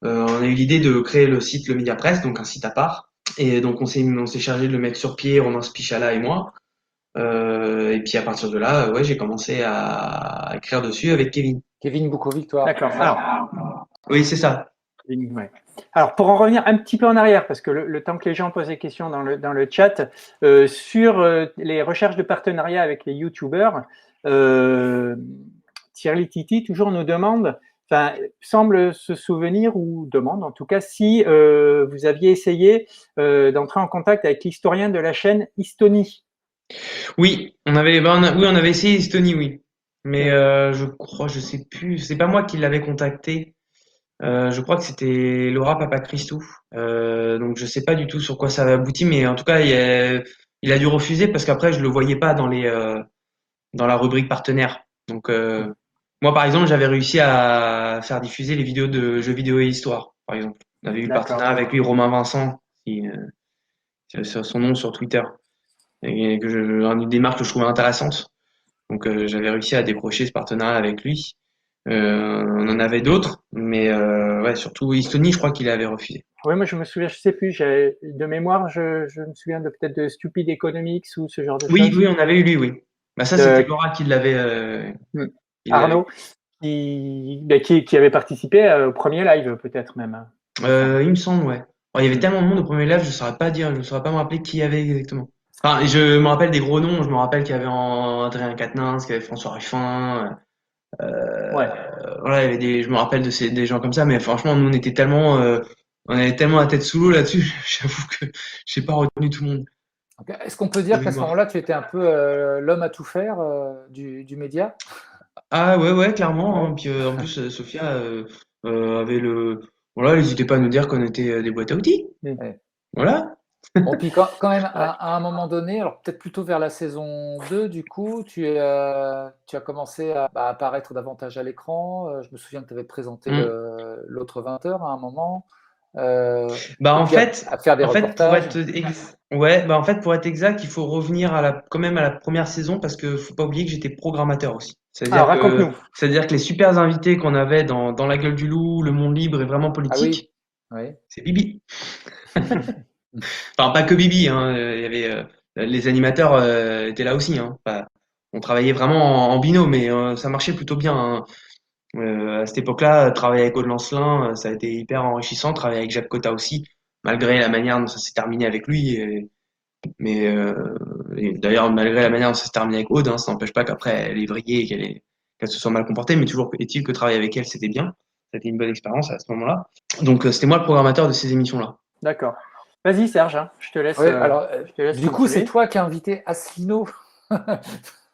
on a eu l'idée de créer le site Le Média Presse, donc un site à part. Et donc on s'est chargé de le mettre sur pied, Romain Spichala et moi. Et puis à partir de là, ouais, j'ai commencé à écrire dessus avec Kevin. Kevin Boucault-Victoire. D'accord. Alors, oui, c'est ça. Ouais. Alors, pour en revenir un petit peu en arrière, parce que le temps que les gens posent des questions dans le chat, sur les recherches de partenariat avec les YouTubeurs, Thierry Titi toujours nous demande, semble se souvenir ou demande en tout cas si vous aviez essayé d'entrer en contact avec l'historien de la chaîne Histonie. Oui, on avait essayé Estonie, oui. mais je sais plus, c'est pas moi qui l'avais contacté. Je crois que c'était Laura Papachristou. Donc je sais pas du tout sur quoi ça va aboutir, mais en tout cas il a dû refuser parce qu'après je le voyais pas dans la rubrique partenaire. Donc moi par exemple j'avais réussi à faire diffuser les vidéos de jeux vidéo et histoire, par exemple. On avait eu le D'accord. partenariat avec lui, Romain Vincent, qui c'est son nom sur Twitter, et une démarche que je trouvais intéressante. Donc j'avais réussi à décrocher ce partenariat avec lui. On en avait d'autres, mais ouais, surtout Estonie, je crois qu'il avait refusé. Oui, moi je me souviens, je sais plus, de mémoire, je me souviens de peut-être de Stupid Economics ou ce genre de Oui, choses. oui, on avait eu lui, oui. Bah ça, c'était De, Laura hmm, qui l'avait. Arnaud, qui avait participé au premier live, peut-être même, hein, il me semble. Il me semble, ouais. Bon, il y avait Hmm. tellement de monde au premier live, je saurais pas dire, je saurais pas me rappeler qui y avait exactement. Enfin, je me rappelle des gros noms, je me rappelle qu'il y avait Adrien Quatennens, qu'il y avait François Ruffin, Ouais. voilà, il y avait je me rappelle des gens comme ça, mais franchement, nous, on avait tellement la tête sous l'eau là-dessus, j'avoue que j'ai pas retenu tout le monde Donc, est-ce qu'on peut de dire qu'à ce mémoire. moment-là, tu étais un peu l'homme à tout faire du média? Ah ouais, ouais, clairement, Ouais. hein. Puis en plus, Sophia avait voilà, elle n'hésitait pas à nous dire qu'on était des boîtes à outils. Hmm. Ouais. Voilà. Bon, puis quand même, Ouais. à un moment donné, alors peut-être plutôt vers la saison 2, du coup, tu as commencé à apparaître davantage à l'écran. Je me souviens que tu avais présenté Mm. l'autre 20h à un moment, Bah et puis à faire des en fait, pour reportages. être ouais, bah en fait, pour être exact, il faut revenir quand même à la première saison parce que faut pas oublier que j'étais programmateur aussi. Alors, raconte-nous. C'est-à-dire que les super invités qu'on avait dans La Gueule du Loup, Le Monde Libre et Vraiment Ah oui, Politique, oui. c'est Bibi. Enfin, pas que Bibi, hein. Il y avait les animateurs étaient là aussi, hein. Enfin, on travaillait vraiment en binôme, mais ça marchait plutôt bien, hein. À cette époque-là, travailler avec Aude Lancelin, ça a été hyper enrichissant. Travailler avec Jacques Cotta aussi, malgré la manière dont ça s'est terminé avec lui. Mais et d'ailleurs, malgré la manière dont ça s'est terminé avec Aude, hein, ça n'empêche pas qu'après elle est vrillée et qu'elle se soit mal comportée. Mais toujours est-il que travailler avec elle, c'était bien. Ça a été une bonne expérience à ce moment-là. Donc c'était moi le programmateur de ces émissions-là. D'accord. Vas-y, Serge, hein, Oui, alors, je te laisse du coup, c'est continuer. toi qui as invité Asselineau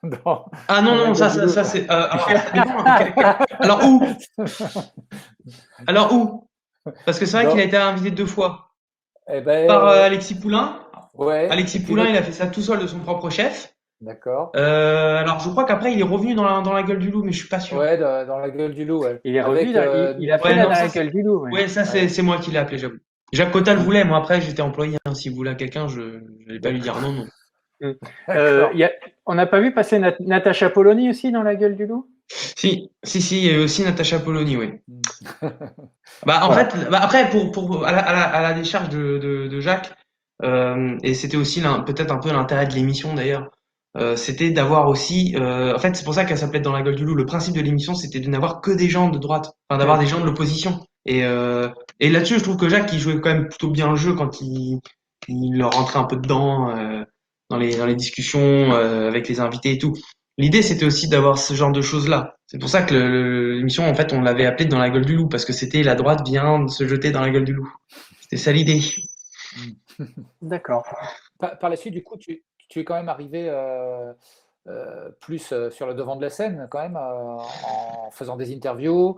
dans, Ah non, dans La non, Gueule du Loup. ça c'est. Mais non, alors où? Alors où? Parce que c'est vrai qu'il a Dans, été invité 2 fois eh ben, par Alexis Poulain. ouais, et Alexis puis Poulain, il a fait ça tout seul de son propre chef. d'accord. Alors je crois qu'après il est revenu dans la gueule du loup, mais je suis pas sûr. Ouais, dans La Gueule du Loup, ouais. Il est revenu, Avec, il a fait Ouais, la non, dans ça la c'est, gueule du loup. Ouais. ouais, ça ouais. c'est moi qui l'ai appelé, j'avoue. Jacques Cotta le Mm. voulait, moi après j'étais employé, hein. S'il voulait quelqu'un, je n'allais pas lui dire non, non. Mm. D'accord. On n'a pas vu passer Natacha Polony aussi dans la gueule du loup? Si, il y a eu aussi Natacha Polony, oui. Mm. Bah en Voilà. fait, bah après à la décharge de Jacques, et c'était aussi peut-être un peu l'intérêt de l'émission d'ailleurs. C'était d'avoir aussi, en fait, c'est pour ça qu'elle s'appelait Dans la gueule du loup. Le principe de l'émission, c'était de n'avoir que des gens de droite, enfin d'avoir Mm. des gens de l'opposition. Et là-dessus, je trouve que Jacques, il jouait quand même plutôt bien le jeu quand il leur rentrait un peu dedans dans les discussions avec les invités et tout. L'idée, c'était aussi d'avoir ce genre de choses-là. C'est pour ça que l'émission, en fait, on l'avait appelée Dans la gueule du loup, parce que c'était la droite vient de se jeter dans la gueule du loup. C'était ça l'idée. Mm. D'accord. Par la suite, du coup, tu es quand même arrivé plus sur le devant de la scène, quand même, en faisant des interviews,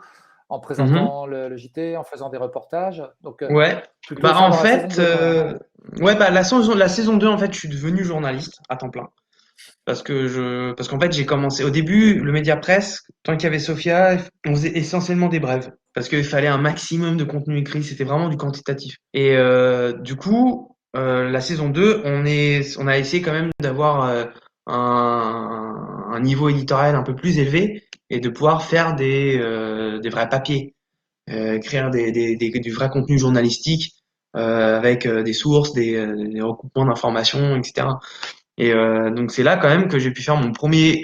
en Mhm. présentant le JT, en faisant des reportages. Donc, Ouais. plutôt Bah ça en dans la saison fait, 2 quand même. ouais, bah la saison 2 en fait, je suis devenu journaliste à temps plein. Parce qu'en fait, j'ai commencé au début, le Média Presse, tant qu'il y avait Sophia, on faisait essentiellement des brèves. Parce qu'il fallait un maximum de contenu écrit, c'était vraiment du quantitatif. Et du coup, la saison 2 on a essayé quand même d'avoir un niveau éditorial un peu plus élevé et de pouvoir faire des vrais papiers, écrire du vrai contenu journalistique avec des sources, des recoupements d'informations, etc. Et donc c'est là quand même que j'ai pu faire mon premier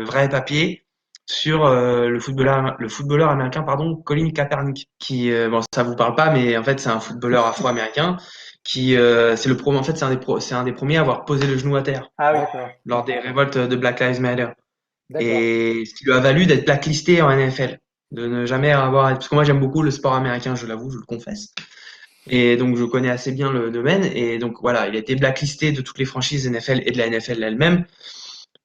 vrai papier sur le footballeur américain pardon Colin Kaepernick qui bon ça vous parle pas mais en fait c'est un footballeur afro-américain qui c'est le premier en fait c'est un des premiers à avoir posé le genou à terre Ah oui. D'accord, lors des révoltes de Black Lives Matter d'accord. et ce qui lui a valu d'être blacklisté en NFL de ne jamais avoir parce que moi j'aime beaucoup le sport américain je l'avoue je le confesse et donc, je connais assez bien le domaine. Et donc, voilà, il a été blacklisté de toutes les franchises NFL et de la NFL elle-même.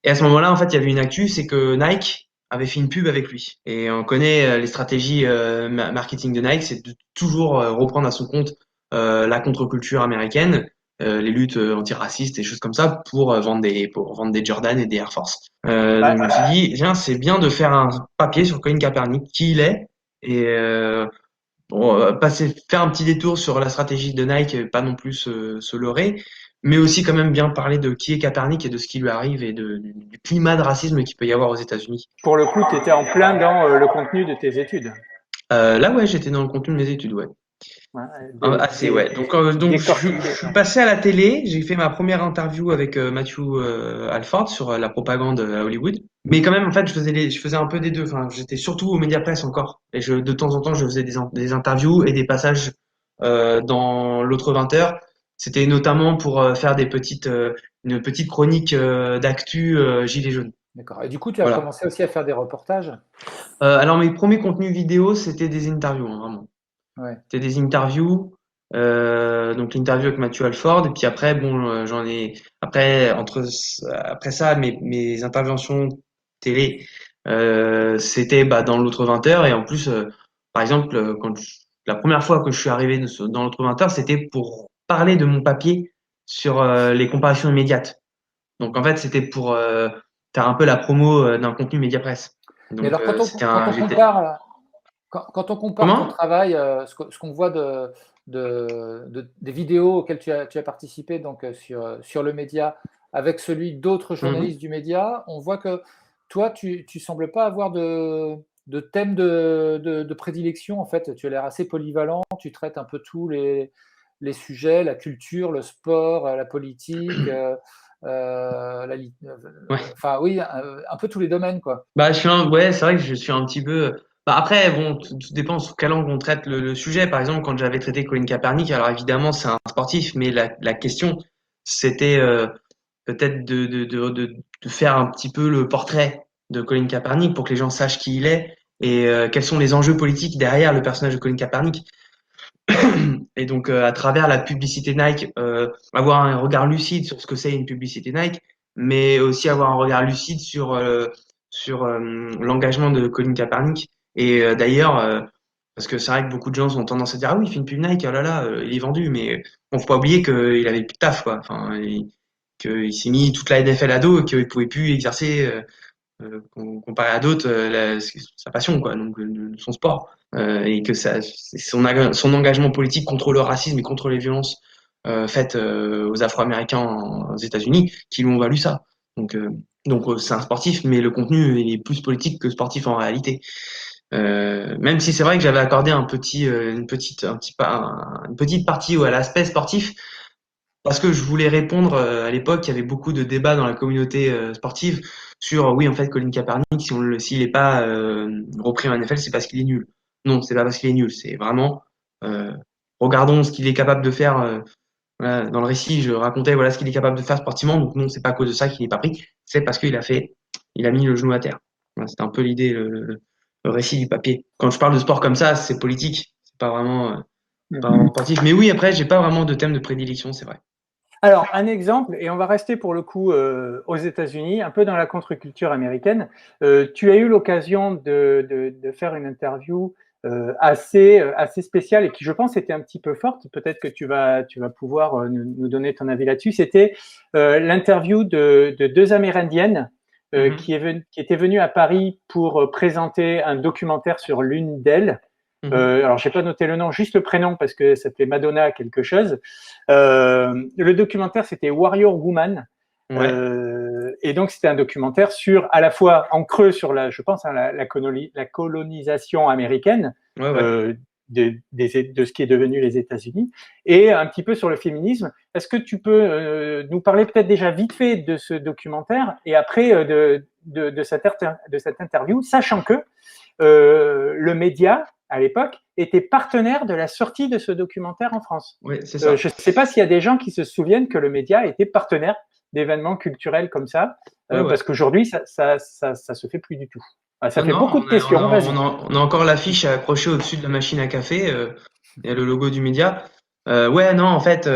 Et à ce moment-là, en fait, il y avait une actu, c'est que Nike avait fait une pub avec lui. Et on connaît les stratégies marketing de Nike, c'est de toujours reprendre à son compte la contre-culture américaine, les luttes antiracistes et choses comme ça pour vendre des Jordan et des Air Force. Donc je me suis dit, tiens, c'est bien de faire un papier sur Colin Kaepernick, qui il est, et faire un petit détour sur la stratégie de Nike, pas non plus se leurrer, mais aussi quand même bien parler de qui est Kaepernick et de ce qui lui arrive et du climat de racisme qu'il peut y avoir aux États-Unis. Pour le coup, tu étais en plein dans le contenu de tes études. Là, ouais, j'étais dans le contenu de mes études, ouais. Assez, ouais. Donc je suis passé à la télé. J'ai fait ma première interview avec Matthew Alford sur la propagande à Hollywood. Mais quand même, en fait, je faisais un peu des deux. Enfin, j'étais surtout au Mediapress encore. Et de temps en temps, je faisais des interviews et des passages dans l'autre 20 heures. C'était notamment pour faire une petite chronique d'actu Gilets jaunes. D'accord. Et du coup, tu as commencé aussi à faire des reportages? Alors, mes premiers contenus vidéo, c'était des interviews, hein, vraiment. Ouais. C'était des interviews, donc l'interview avec Matthew Alford, et puis après, bon, après ça, mes interventions télé, c'était dans l'autre 20 heures, et en plus, par exemple, la première fois que je suis arrivé dans l'autre 20 heures, c'était pour parler de mon papier sur les comparaisons immédiates. Donc en fait, c'était pour faire un peu la promo d'un contenu Mediapresse. Mais Donc alors, quand on compare ton Comment? travail, ce qu'on voit des vidéos auxquelles tu as participé donc, sur le média avec celui d'autres journalistes du média, on voit que toi, tu sembles pas avoir de thème de prédilection. En fait, tu as l'air assez polyvalent, tu traites un peu tous les sujets, la culture, le sport, la politique, Ouais. enfin oui, un peu tous les domaines, quoi. Ouais, c'est vrai que je suis un petit peu. Après, bon, tout dépend sur quel angle on traite le sujet. Par exemple, quand j'avais traité Colin Kaepernick, alors évidemment, c'est un sportif, mais la question, c'était peut-être de faire un petit peu le portrait de Colin Kaepernick pour que les gens sachent qui il est et quels sont les enjeux politiques derrière le personnage de Colin Kaepernick. Et donc, à travers la publicité Nike, avoir un regard lucide sur ce que c'est une publicité Nike, mais aussi avoir un regard lucide sur l'engagement de Colin Kaepernick. Et d'ailleurs, parce que c'est vrai que beaucoup de gens ont tendance à dire ah oui, il fait une pub Nike, oh là là, il est vendu, mais bon, faut pas oublier qu'il avait plus de taf, quoi. Enfin, qu'il s'est mis toute la NFL à dos et qu'il pouvait plus exercer comparé à d'autres sa passion, quoi, donc son sport. Et que c'est son engagement politique contre le racisme et contre les violences faites aux Afro-Américains aux États-Unis qui lui ont valu ça. Donc c'est un sportif, mais le contenu il est plus politique que sportif en réalité. Même si c'est vrai que j'avais accordé une petite partie à l'aspect sportif, parce que je voulais répondre à l'époque, il y avait beaucoup de débats dans la communauté sportive sur oui en fait Colin Kaepernick s'il n'est pas repris en NFL c'est parce qu'il est nul. Non, c'est pas parce qu'il est nul, c'est vraiment euh, regardons ce qu'il est capable de faire. Voilà, dans le récit, je racontais voilà ce qu'il est capable de faire sportivement. Donc non, c'est pas à cause de ça qu'il n'est pas pris, c'est parce il a mis le genou à terre. Voilà, c'était un peu l'idée, le récit du papier. Quand je parle de sport comme ça, c'est politique, c'est pas vraiment sportif. Mais oui, après, j'ai pas vraiment de thème de prédilection, c'est vrai. Alors, un exemple, et on va rester pour le coup aux États-Unis, un peu dans la contre-culture américaine. Tu as eu l'occasion de faire une interview assez spéciale et qui, je pense, était un petit peu forte. Peut-être que tu vas pouvoir nous donner ton avis là-dessus. C'était l'interview de deux Amérindiennes qui étaient venues à Paris pour présenter un documentaire sur l'une d'elles. Alors, j'ai pas noté le nom, juste le prénom parce que ça s'appelait Madonna quelque chose. Le documentaire, c'était Warrior Woman. Ouais. Et donc, c'était un documentaire sur, à la fois en creux sur je pense, la colonisation américaine de ce qui est devenu les États-Unis, et un petit peu sur le féminisme. Est-ce que tu peux nous parler peut-être déjà vite fait de ce documentaire et après de cette interview, sachant que le média, à l'époque, était partenaire de la sortie de ce documentaire en France. Oui, c'est ça. Je ne sais pas s'il y a des gens qui se souviennent que le média était partenaire d'événements culturels comme ça, parce qu'aujourd'hui, ça se fait plus du tout. Ça fait beaucoup de questions. On a encore l'affiche accrochée au-dessus de la machine à café. Il y a le logo du média. Ouais, non, en fait,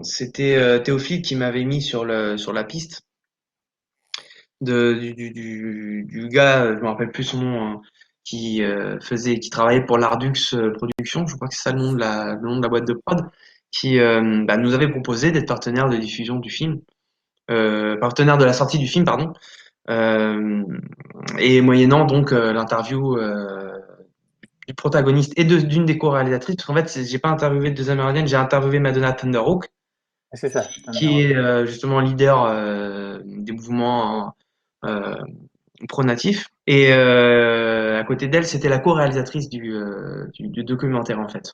c'était Théophile qui m'avait mis sur la piste du gars, je me rappelle plus son nom, hein, qui travaillait pour l'Ardux Productions, je crois que c'est ça le nom de la boîte de prod, qui nous avait proposé d'être partenaire de diffusion du film, partenaire de la sortie du film, pardon, et moyennant donc l'interview du protagoniste et d'une des co-réalisatrices, parce qu'en fait, j'ai pas interviewé de deux Amérindiennes, j'ai interviewé Madonna Thunderhawk, C'est ça. qui est justement leader des mouvements pro-natifs. Et à côté d'elle, c'était la co-réalisatrice du documentaire, en fait.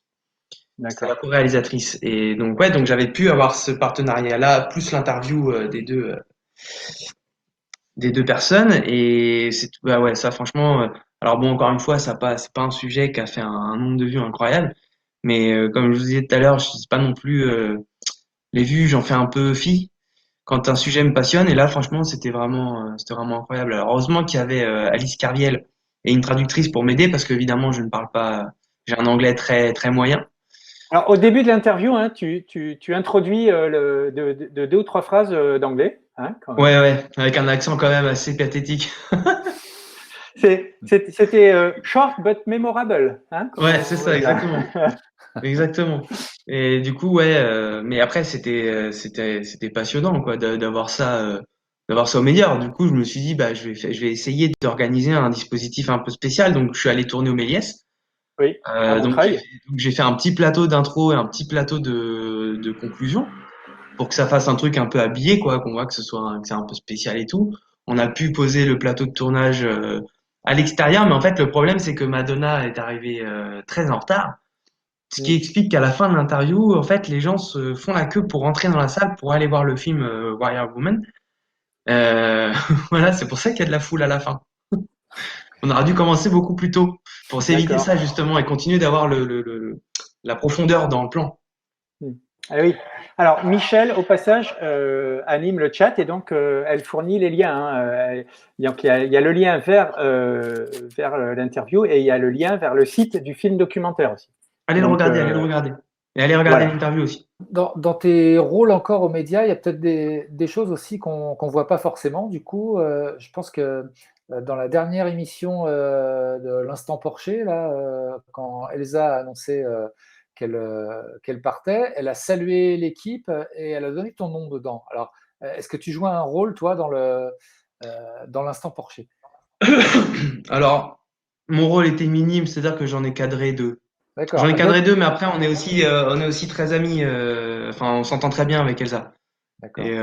C'était la D'accord. co-réalisatrice. Et donc, ouais, donc j'avais pu avoir ce partenariat-là, plus l'interview des deux personnes. Et c'est tout, bah ouais, ça, franchement, alors bon, encore une fois, c'est pas un sujet qui a fait un nombre de vues incroyable. Mais comme je vous disais tout à l'heure, je sais pas non plus les vues, j'en fais un peu fi quand un sujet me passionne. Et là, franchement, c'était vraiment incroyable. Alors, heureusement qu'il y avait Alice Carviel et une traductrice pour m'aider parce qu'évidemment, je ne parle pas, j'ai un anglais très, très moyen. Alors, au début de l'interview, hein, tu introduis de deux ou trois phrases d'anglais. Hein, quand même. Ouais, avec un accent quand même assez pathétique. C'était short but memorable. Hein, Ouais, c'est ça, exactement. Exactement. Et du coup, ouais, mais après, c'était passionnant, quoi, d'avoir ça au Méliès. Du coup, je me suis dit, bah, je vais essayer d'organiser un dispositif un peu spécial. Donc, je suis allé tourner au Méliès. Oui, à Montreuil. Donc j'ai fait un petit plateau d'intro et un petit plateau de conclusion pour que ça fasse un truc un peu habillé, quoi, qu'on voit que que c'est un peu spécial et tout. On a pu poser le plateau de tournage à l'extérieur, mais en fait le problème c'est que Madonna est arrivée très en retard, ce qui Mm. explique qu'à la fin de l'interview, en fait, les gens se font la queue pour rentrer dans la salle pour aller voir le film Warrior Woman. Euh, voilà, c'est pour ça qu'il y a de la foule à la fin. On aurait dû commencer beaucoup plus tôt pour s'éviter D'accord. ça justement et continuer d'avoir la profondeur dans le plan. Mm. Ah oui. Alors, Michel, au passage, anime le chat et donc elle fournit les liens. Hein. Donc, il y a le lien vers l'interview et il y a le lien vers le site du film documentaire aussi. Allez le Donc, regarder, allez le regarder. Et allez regarder voilà. l'interview aussi. Dans tes rôles encore aux médias, il y a peut-être des choses aussi qu'on ne voit pas forcément. Du coup, je pense que dans la dernière émission de l'Instant Porcher, là, quand Elsa a annoncé qu'elle partait, elle a salué l'équipe et elle a donné ton nom dedans. Alors, est-ce que tu joues un rôle, toi, dans l'Instant Porcher? Alors, mon rôle était minime, c'est-à-dire que j'en ai cadré deux. J'en D'accord. ai cadré deux, mais après on est aussi très amis. Enfin, on s'entend très bien avec Elsa. D'accord. Et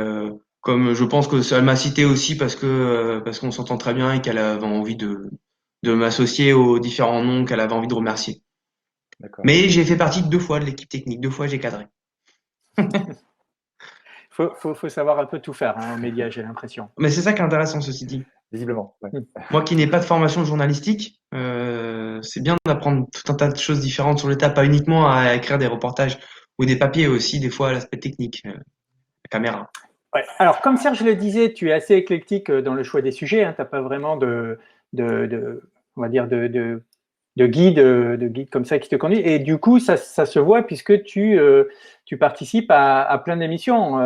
comme je pense que elle m'a cité aussi parce qu'on s'entend très bien et qu'elle avait envie de m'associer aux différents noms qu'elle avait envie de remercier. D'accord. Mais j'ai fait partie deux fois de l'équipe technique, deux fois j'ai cadré. Faut savoir un peu tout faire hein, aux médias, j'ai l'impression. Mais c'est ça qui est intéressant, ceci dit. Visiblement. Ouais. Moi qui n'ai pas de formation journalistique, c'est bien d'apprendre tout un tas de choses différentes sur l'état, pas uniquement à écrire des reportages ou des papiers, aussi des fois l'aspect technique, la caméra. Ouais. Alors, comme Serge le disait, tu es assez éclectique dans le choix des sujets. Hein, tu n'as pas vraiment on va dire de guide comme ça qui te conduit. Et du coup, ça se voit puisque tu participes à plein d'émissions.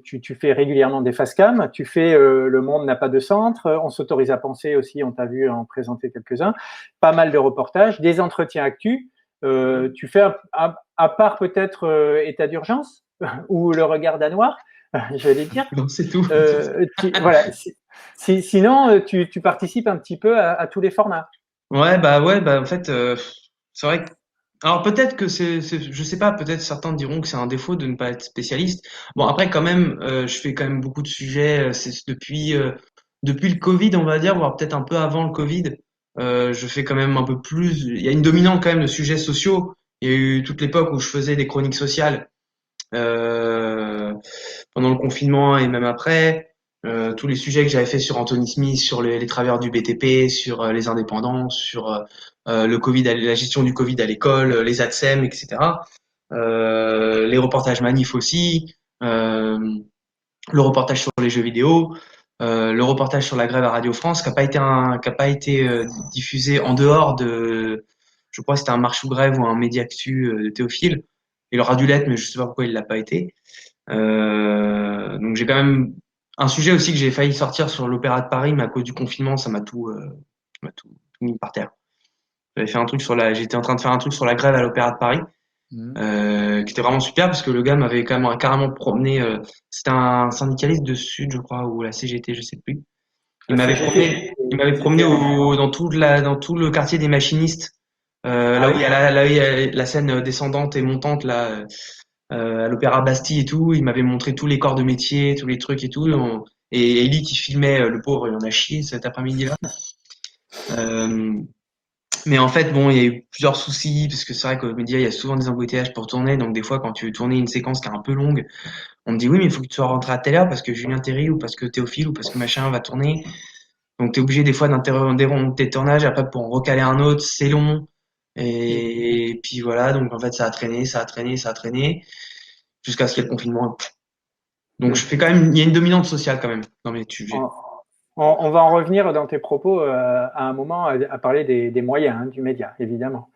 Tu fais régulièrement des face cam. Tu fais Le Monde n'a pas de centre. On s'autorise à penser aussi. On t'a vu en présenter quelques-uns. Pas mal de reportages, des entretiens actus. Tu fais à part peut-être État d'urgence ou Le Regard danois. J'allais dire. Non, c'est tout. Voilà. Sinon, tu participes un petit peu à tous les formats. Ouais, bah en fait, c'est vrai que. Alors peut-être que je sais pas, peut-être certains diront que c'est un défaut de ne pas être spécialiste. Bon après quand même, je fais quand même beaucoup de sujets. C'est depuis le Covid, on va dire, voire peut-être un peu avant le Covid. Je fais quand même un peu plus. Il y a une dominante quand même de sujets sociaux. Il y a eu toute l'époque où je faisais des chroniques sociales euh, pendant le confinement et même après. Tous les sujets que j'avais fait sur Anthony Smith, sur les travailleurs du BTP, sur les indépendants, sur le Covid, la gestion du Covid à l'école, les ATSEM, etc. Les reportages manifs aussi, le reportage sur les jeux vidéo, le reportage sur la grève à Radio France, qui a pas été diffusé en dehors de, je crois que c'était un marche ou grève ou un médiactu de Théophile. Il aura dû l'être, mais je sais pas pourquoi il l'a pas été. Donc j'ai quand même Un sujet aussi que j'ai failli sortir sur l'Opéra de Paris, mais à cause du confinement, ça m'a tout mis par terre. J'étais en train de faire un truc sur la grève à l'Opéra de Paris, qui était vraiment super parce que le gars m'avait carrément promené. C'était un syndicaliste de Sud, je crois, ou la CGT, je sais plus. Il m'avait promené dans tout le quartier des machinistes, là où il y a la scène descendante et montante là, à l'Opéra Bastille et tout. Il m'avait montré tous les corps de métier, tous les trucs et tout. Et Ellie qui filmait, le pauvre, il en a chié cet après-midi-là. Mais en fait, bon, il y a eu plusieurs soucis parce que c'est vrai qu'au média, il y a souvent des embouteillages pour tourner. Donc des fois, quand tu veux tourner une séquence qui est un peu longue, on me dit oui, mais il faut que tu sois rentré à telle heure parce que Julien Terry ou parce que Théophile ou parce que machin va tourner. Donc t'es obligé des fois d'interrompre tes tournages après pour en recaler un autre, c'est long. Et puis voilà, donc en fait ça a traîné jusqu'à ce qu'il y ait le confinement. Donc je fais quand même, il y a une dominante sociale quand même dans mes sujets. On va en revenir dans tes propos à un moment à parler des moyens du média, évidemment.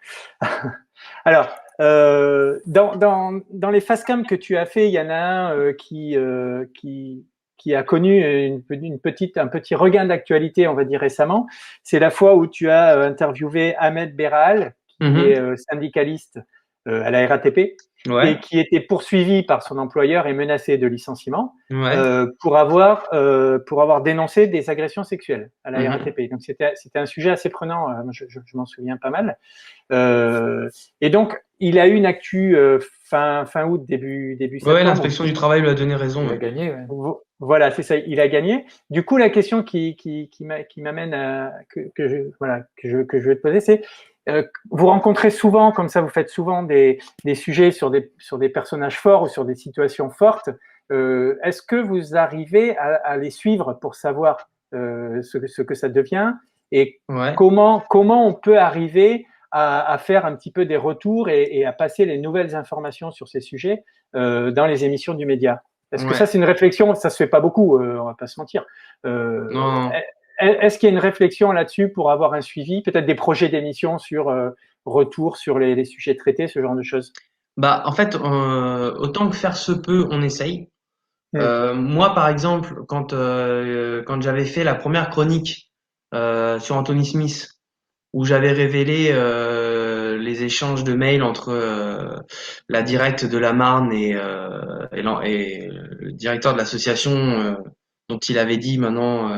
Alors, dans les facecam que tu as fait, il y en a un qui a connu un petit regain d'actualité, on va dire récemment. C'est la fois où tu as interviewé Ahmed Beral, qui est syndicaliste à la RATP, et qui était poursuivi par son employeur et menacé de licenciement pour avoir dénoncé des agressions sexuelles à la RATP. Donc c'était un sujet assez prenant. Je m'en souviens pas mal. Et donc il a eu une actu fin août, début septembre. Ouais, l'inspection du travail lui a donné raison. Il a gagné. Ouais. Voilà, c'est ça. Il a gagné. Du coup, la question qui m'amène à que je vais te poser, c'est vous rencontrez souvent, comme ça, vous faites souvent des sujets sur des personnages forts ou sur des situations fortes. Est-ce que vous arrivez à les suivre pour savoir ce que ça devient et comment on peut arriver à faire un petit peu des retours et à passer les nouvelles informations sur ces sujets dans les émissions du média? Est-ce que ça, c'est une réflexion? Ça se fait pas beaucoup, on va pas se mentir. Non. Est-ce qu'il y a une réflexion là-dessus pour avoir un suivi, peut-être des projets d'émissions sur retour sur les sujets traités, ce genre de choses? Bah, en fait, autant que faire se peut, on essaye. Moi, par exemple, quand j'avais fait la première chronique sur Anthony Smith, où j'avais révélé les échanges de mails entre la directe de la Marne et le directeur de l'association, dont il avait dit maintenant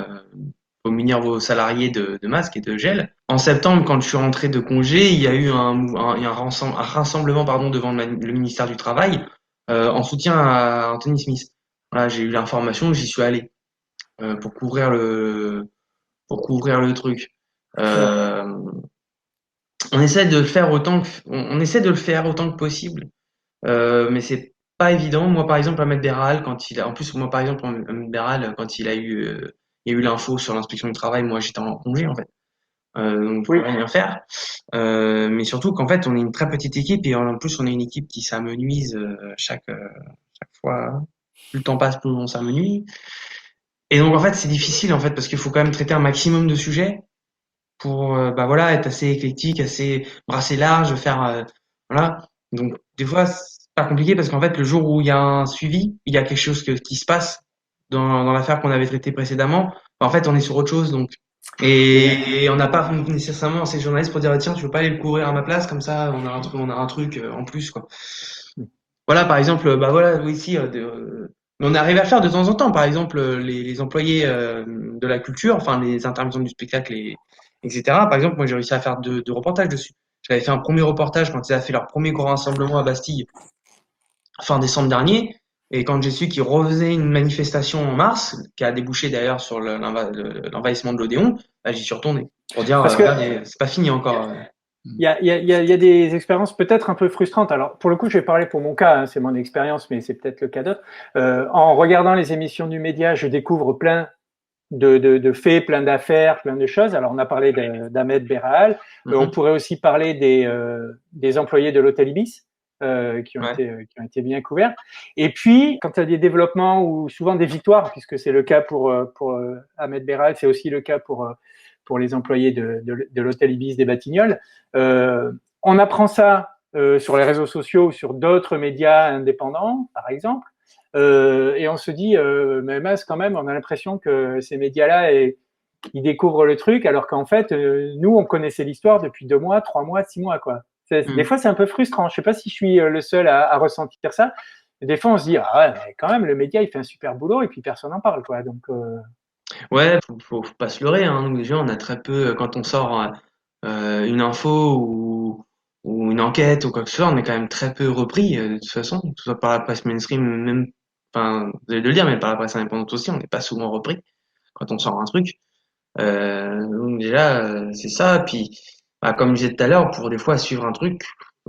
faut munir vos salariés de masques et de gel. En septembre, quand je suis rentré de congé, il y a eu un rassemblement devant le ministère du Travail en soutien à Anthony Smith. Voilà, j'ai eu l'information, j'y suis allé pour couvrir le truc. On essaie de le faire autant que possible, mais c'est pas évident. Moi, par exemple, Ahmed Beral, quand il a eu l'info sur l'inspection du travail, moi j'étais en congé en fait, donc je pouvais rien faire. Mais surtout qu'en fait, on est une très petite équipe et en plus on est une équipe qui s'amenuise chaque fois. Plus le temps passe, plus on s'amenuise. Et donc en fait, c'est difficile en fait parce qu'il faut quand même traiter un maximum de sujets pour être assez éclectique, assez brasser large, faire voilà. Donc des fois c'est pas compliqué parce qu'en fait le jour où il y a un suivi, il y a quelque chose qui se passe dans l'affaire qu'on avait traitée précédemment. En fait, on est sur autre chose donc et on n'a pas nécessairement ces journalistes pour dire tiens, tu veux pas aller le couvrir à ma place comme ça on a un truc en plus quoi. Voilà par exemple ici on arrive à faire de temps en temps par exemple les employés de la culture, enfin les intermittents du spectacle etc. Par exemple, moi, j'ai réussi à faire deux reportages dessus. J'avais fait un premier reportage quand ils avaient fait leur premier grand rassemblement à Bastille, fin décembre dernier. Et quand j'ai su qu'ils refaisaient une manifestation en mars, qui a débouché d'ailleurs sur l'envahissement de l'Odéon, j'y suis retourné. Pour dire, c'est pas fini encore. Il y a des expériences peut-être un peu frustrantes. Alors, pour le coup, je vais parler pour mon cas, c'est mon expérience, mais c'est peut-être le cas d'autres. En regardant les émissions du média, je découvre plein de faits, plein d'affaires, plein de choses. Alors, on a parlé d'Ahmed Beral. On pourrait aussi parler des employés de l'hôtel Ibis qui ont été bien couverts. Et puis, quand il y a des développements ou souvent des victoires, puisque c'est le cas pour Ahmed Beral, c'est aussi le cas pour les employés de l'hôtel Ibis des Batignolles. On apprend ça sur les réseaux sociaux ou sur d'autres médias indépendants, par exemple. Et on se dit, mais mince, quand même, on a l'impression que ces médias-là, ils découvrent le truc, alors qu'en fait, nous, on connaissait l'histoire depuis 2 mois, 3 mois, 6 mois, quoi. Des fois, c'est un peu frustrant. Je sais pas si je suis le seul à ressentir ça. Des fois, on se dit, ah ouais, mais quand même, le média, il fait un super boulot et puis personne n'en parle, quoi. Donc, Ouais, faut pas se leurrer, hein. Nous, déjà, on a très peu, quand on sort une info ou une enquête ou quoi que ce soit, on est quand même très peu repris, de toute façon, que ce soit par la presse mainstream, même, enfin, vous allez de le dire, mais par la presse indépendante aussi, on n'est pas souvent repris quand on sort un truc. Donc déjà, c'est ça. Puis, bah, comme je disais tout à l'heure, pour des fois suivre un truc,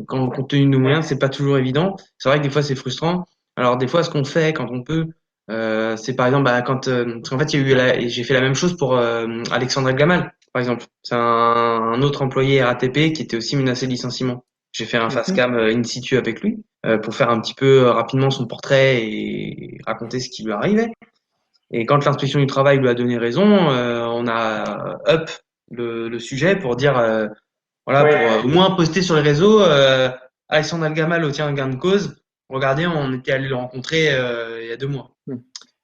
quand compte tenu de nos moyens, c'est pas toujours évident. C'est vrai que des fois c'est frustrant. Alors des fois, ce qu'on fait quand on peut, c'est par exemple, bah, parce qu'en fait, il y a eu et j'ai fait la même chose pour Alexandre Gamal, par exemple. C'est un autre employé RATP qui était aussi menacé de licenciement. J'ai fait un face cam in situ avec lui pour faire un petit peu rapidement son portrait et raconter ce qui lui arrivait. Et quand l'inspection du travail lui a donné raison, on a up le sujet pour dire, voilà, ouais. pour au moins poster sur les réseaux, Alexandre Algamal obtient un gain de cause. Regardez, on était allé le rencontrer il y a 2 mois.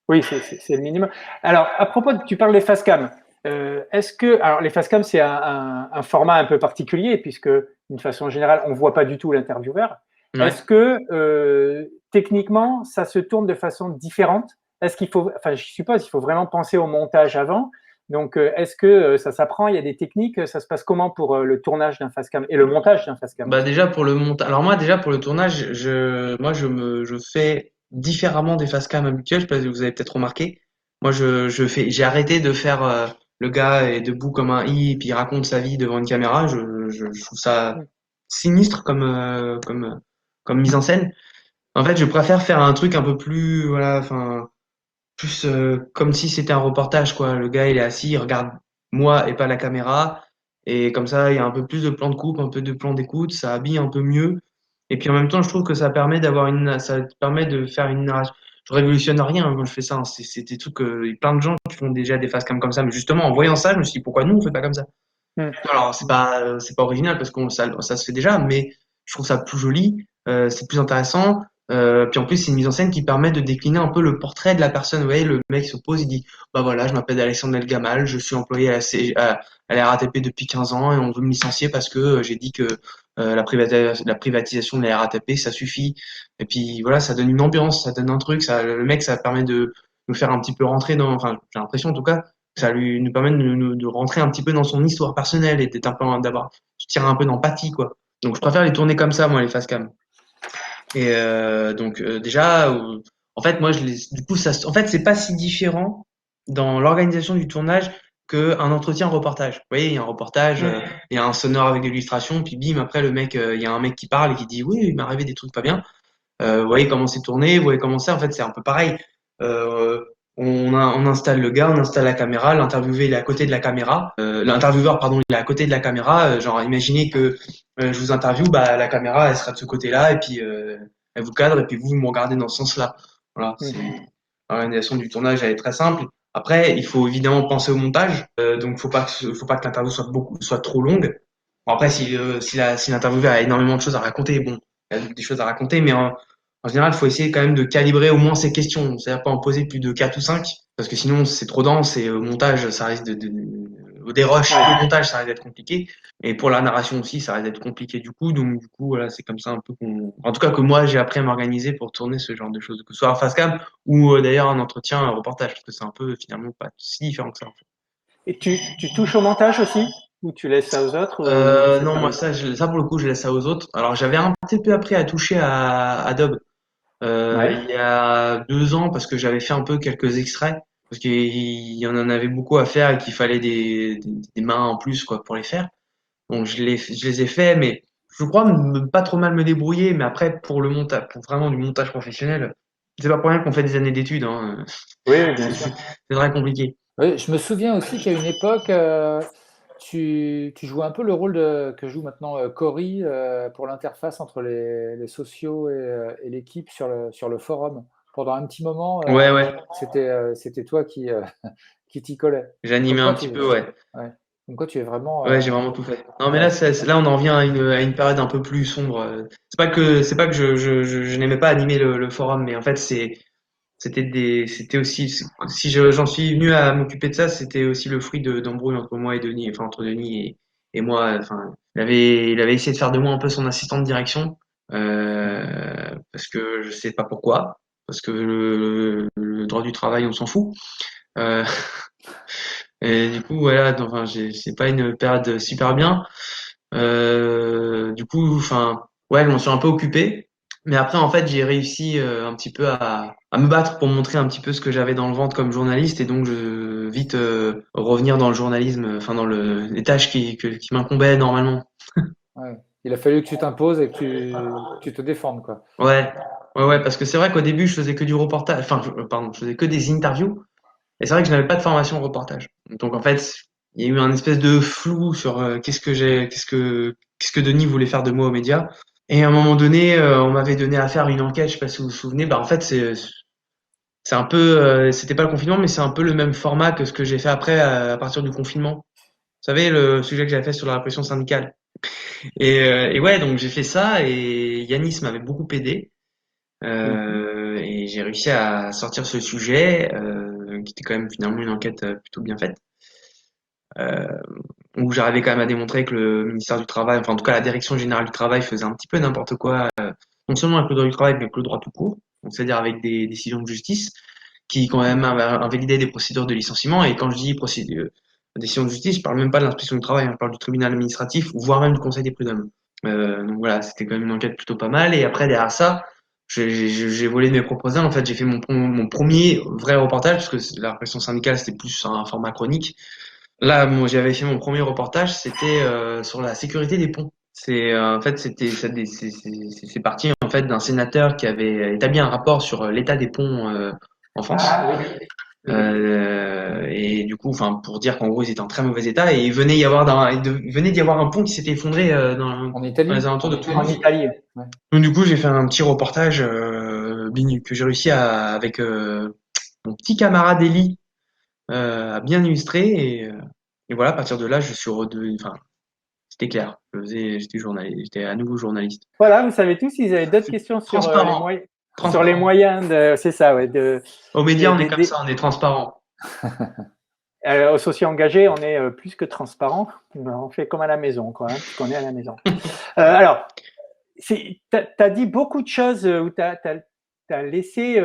Oui, c'est le minimum. Alors, à propos, tu parles des facecam. Est-ce que, alors les facecam, c'est un format un peu particulier puisque, d'une façon générale, on voit pas du tout l'intervieweur. Ouais. Est-ce que techniquement, ça se tourne de façon différente? Est-ce qu'il faut, enfin, je suppose, il faut vraiment penser au montage avant. Donc, est-ce que ça s'apprend? Il y a des techniques. Ça se passe comment pour le tournage d'un facecam et le montage d'un facecam? Bah déjà pour le montage. Alors moi déjà pour le tournage, je fais différemment des facecam habituels. Je sais pas si vous avez peut-être remarqué. Moi j'ai arrêté de faire le gars est debout comme un i et puis il raconte sa vie devant une caméra. Je trouve ça sinistre comme mise en scène. En fait, je préfère faire un truc un peu plus voilà, enfin plus comme si c'était un reportage quoi. Le gars il est assis, il regarde moi et pas la caméra. Et comme ça, il y a un peu plus de plans de coupe, un peu de plans d'écoute, ça habille un peu mieux. Et puis en même temps, je trouve que ça permet de faire une narration. Je révolutionne rien quand je fais ça, hein. C'est des trucs il y a plein de gens qui font déjà des faces comme ça. Mais justement, en voyant ça, je me suis dit pourquoi nous on fait pas comme ça. Mm. Alors c'est pas original parce qu'on ça se fait déjà, mais je trouve ça plus joli, c'est plus intéressant. Puis en plus c'est une mise en scène qui permet de décliner un peu le portrait de la personne. Vous voyez, le mec se pose, il dit bah voilà, je m'appelle Alexandre El Gamal, je suis employé à la RATP depuis 15 ans et on veut me licencier parce que j'ai dit que la privatisation de la RATP ça suffit. Et puis voilà, ça donne une ambiance, ça donne un truc, le mec ça permet de nous faire un petit peu rentrer dans, enfin j'ai l'impression en tout cas ça nous permet de rentrer un petit peu dans son histoire personnelle et d'être un peu d'avoir je tire un peu d'empathie quoi. Donc je préfère les tourner comme ça moi les face cam. Et donc déjà en fait moi du coup ça en fait c'est pas si différent dans l'organisation du tournage qu'un entretien reportage. Vous voyez, il y a un reportage, il y a un sonore avec de l'illustration, puis bim après le mec il y a un mec qui parle et qui dit oui, il m'est arrivé des trucs pas bien. Vous voyez comment c'est tourné, vous voyez comment c'est. En fait, c'est un peu pareil. Euh, on installe le gars, on installe la caméra, l'interviewé il est à côté de la caméra, l'intervieweur pardon il est à côté de la caméra. Genre imaginez que je vous interviewe, bah la caméra elle sera de ce côté-là et puis elle vous cadre et puis vous me regardez dans ce sens-là. Voilà, c'est l'organisation du tournage elle est très simple. Après, il faut évidemment penser au montage, donc faut pas que l'interview soit trop longue. Bon, après, si l'interviewé a énormément de choses à raconter, bon, il y a des choses à raconter, mais en général, il faut essayer quand même de calibrer au moins ses questions. C'est-à-dire pas en poser plus de 4 ou 5, parce que sinon c'est trop dense et au montage, ça risque au dérush, au montage, ça risque d'être compliqué. Et pour la narration aussi, ça risque d'être compliqué du coup. Donc du coup, voilà, c'est comme ça un peu en tout cas que moi j'ai appris à m'organiser pour tourner ce genre de choses, que ce soit un face cam ou d'ailleurs un entretien, un reportage, parce que c'est un peu finalement pas si différent que ça. En fait. Et tu touches au montage aussi? Ou tu laisses ça aux autres? Non, moi ça pour le coup, je laisse ça aux autres. Alors j'avais un petit peu appris à toucher à Adobe il y a 2 ans parce que j'avais fait un peu quelques extraits parce qu'il y en avait beaucoup à faire et qu'il fallait des mains en plus quoi pour les faire. Donc je les ai faits, mais je crois pas trop mal me débrouiller. Mais après pour le montage, pour vraiment du montage professionnel, c'est pas pour rien qu'on fait des années d'études. Hein. Oui, bien sûr. C'est très compliqué. Oui, je me souviens aussi qu'à une époque, tu jouais un peu le rôle que joue maintenant Cory pour l'interface entre les sociaux et l'équipe sur le forum. Pendant un petit moment, Ouais. c'était toi qui t'y collais. J'animais un petit peu, ouais. Ouais. Donc quoi, tu es vraiment. Ouais, j'ai vraiment tout fait. Non, mais là, là, on en vient à une période un peu plus sombre. C'est pas que je n'aimais pas animer le forum, mais en fait, c'était aussi, si j'en suis venu à m'occuper de ça, c'était aussi le fruit d'embrouilles entre moi et Denis, enfin entre Denis et moi. Enfin, il avait essayé de faire de moi un peu son assistant de direction, parce que je sais pas pourquoi, parce que le droit du travail, on s'en fout. Euh, et du coup, voilà, enfin, c'est pas une période super bien. Du coup, enfin, ouais, je m'en suis un peu occupé. Mais après, en fait, j'ai réussi un petit peu à me battre pour montrer un petit peu ce que j'avais dans le ventre comme journaliste et donc je vite revenir dans le journalisme, enfin dans les tâches qui m'incombaient normalement. Ouais. Il a fallu que tu t'imposes et que tu te défendes, quoi. Ouais, ouais, parce que c'est vrai qu'au début, je faisais que du reportage, enfin, pardon, je faisais que des interviews et c'est vrai que je n'avais pas de formation en reportage. Donc en fait, il y a eu un espèce de flou sur qu'est-ce que Denis voulait faire de moi aux médias. Et à un moment donné, on m'avait donné à faire une enquête, je sais pas si vous vous souvenez. Bah en fait, c'est un peu, c'était pas le confinement, mais c'est un peu le même format que ce que j'ai fait après à partir du confinement. Vous savez, le sujet que j'avais fait sur la répression syndicale. Et ouais, donc j'ai fait ça et Yanis m'avait beaucoup aidé. Et j'ai réussi à sortir ce sujet, qui était quand même finalement une enquête plutôt bien faite. Euh, où j'arrivais quand même à démontrer que le ministère du Travail, enfin en tout cas la Direction générale du travail faisait un petit peu n'importe quoi, non seulement avec le droit du travail, mais avec le droit tout court, donc c'est-à-dire avec des décisions de justice qui quand même invalidaient des procédures de licenciement. Et quand je dis procédure, décision de justice, je parle même pas de l'inspection du travail, hein, je parle du tribunal administratif, voire même du conseil des prud'hommes. Donc voilà, c'était quand même une enquête plutôt pas mal. Et après derrière ça, j'ai volé de mes propres ailes. En fait, j'ai fait mon premier vrai reportage, parce que la répression syndicale c'était plus un format chronique. Là, moi, j'avais fait mon premier reportage, c'était sur la sécurité des ponts. En fait, c'est parti en fait d'un sénateur qui avait établi un rapport sur l'état des ponts en France. Ah oui. Et du coup, enfin, pour dire qu'en gros, ils étaient en très mauvais état, et il venait d'y avoir un pont qui s'était effondré En dans les Italie? alentours de En Toulouse. Italie. Ouais. Donc du coup, j'ai fait un petit reportage que j'ai réussi avec mon petit camarade Eli à bien illustrer. Et voilà, à partir de là, je suis redevenu, enfin, c'était clair. J'étais journaliste, j'étais à nouveau journaliste. Voilà, vous savez tous, ils avaient d'autres questions sur les Transparent, moyens. Sur les transparent. moyens c'est ça, ouais, Aux médias, on est comme ça, on est transparent. aux sociaux engagés, on est plus que transparent. On fait comme à la maison, quoi, hein, puisqu'on est à la maison. Alors, tu as dit beaucoup de choses où tu as laissé,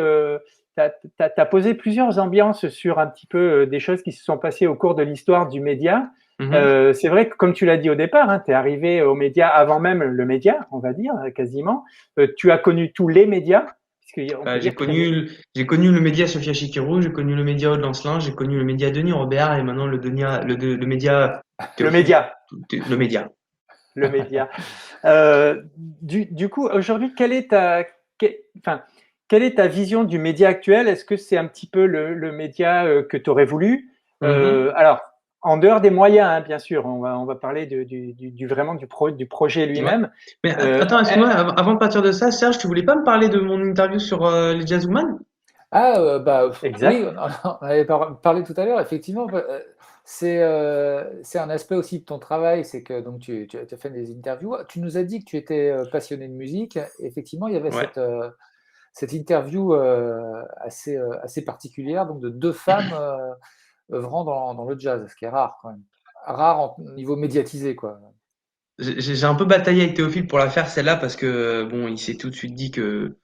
t'as posé plusieurs ambiances sur un petit peu des choses qui se sont passées au cours de l'histoire du média. C'est vrai que, comme tu l'as dit au départ, hein, tu es arrivé aux médias avant même le média, on va dire, quasiment. Tu as connu tous les médias. J'ai connu le média Sophia Chikirou, j'ai connu le média Aude Lancelin, j'ai connu le média Denis Robert et maintenant le média Le média. Le média. Le média. Du coup, aujourd'hui, quelle est ta vision du média actuel? Est-ce que c'est un petit peu le média que tu aurais voulu? Alors, en dehors des moyens, hein, bien sûr, on va parler vraiment du projet lui-même. Ouais. Mais attends, excuse-moi, avant de partir de ça, Serge, tu voulais pas me parler de mon interview sur les Jazzwoman? Ah, Exact. oui, on avait parlé tout à l'heure, effectivement. C'est un aspect aussi de ton travail, c'est que donc tu as fait des interviews. Tu nous as dit que tu étais passionné de musique. Effectivement, il y avait Ouais. cette interview assez particulière, donc de deux femmes œuvrant dans le jazz, ce qui est rare quand même. Rare au niveau médiatisé, quoi. J'ai un peu bataillé avec Théophile pour la faire celle-là parce que bon, il s'est tout de suite dit que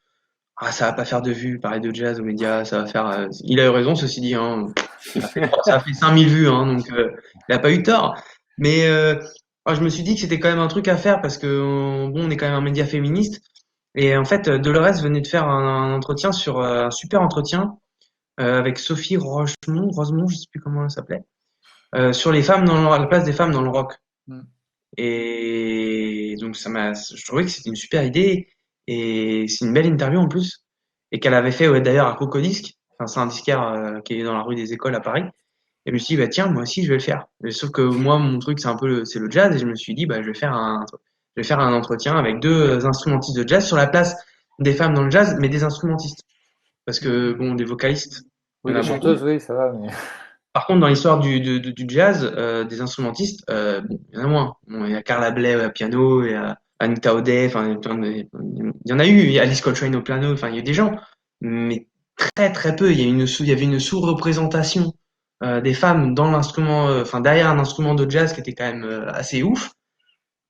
ça va pas faire de vues, parler de jazz aux médias, ça va faire. Il a eu raison, ceci dit. Hein, ça a fait 5000 vues, hein, donc il a pas eu tort. Mais je me suis dit que c'était quand même un truc à faire parce que bon, on est quand même un média féministe. Et en fait, Dolores venait de faire un entretien sur un super entretien avec Sophie Rosemont, je sais plus comment elle s'appelait, sur les femmes la place des femmes dans le rock. Mm. Et donc je trouvais que c'était une super idée et c'est une belle interview en plus et qu'elle avait fait d'ailleurs à Cocodisc. Enfin, c'est un disquaire qui est dans la rue des Écoles à Paris. Et je me suis dit bah tiens moi aussi je vais le faire. Mais sauf que moi mon truc c'est un peu c'est le jazz et je me suis dit bah je vais faire un entretien avec deux instrumentistes de jazz sur la place des femmes dans le jazz mais des instrumentistes parce que bon des vocalistes il Oui, y en les a beaucoup. chanteuses, oui, ça va, mais Par contre, dans l'histoire du jazz, des instrumentistes, bon, il y en a moins. Bon, il y a Carla Bley au piano, il y a Anita O'Day, enfin, il y en a eu, il y a Alice Coltrane au piano, enfin, il y a eu des gens. Mais très très peu. Il y avait une sous-représentation des femmes dans l'instrument, enfin derrière un instrument de jazz qui était quand même assez ouf.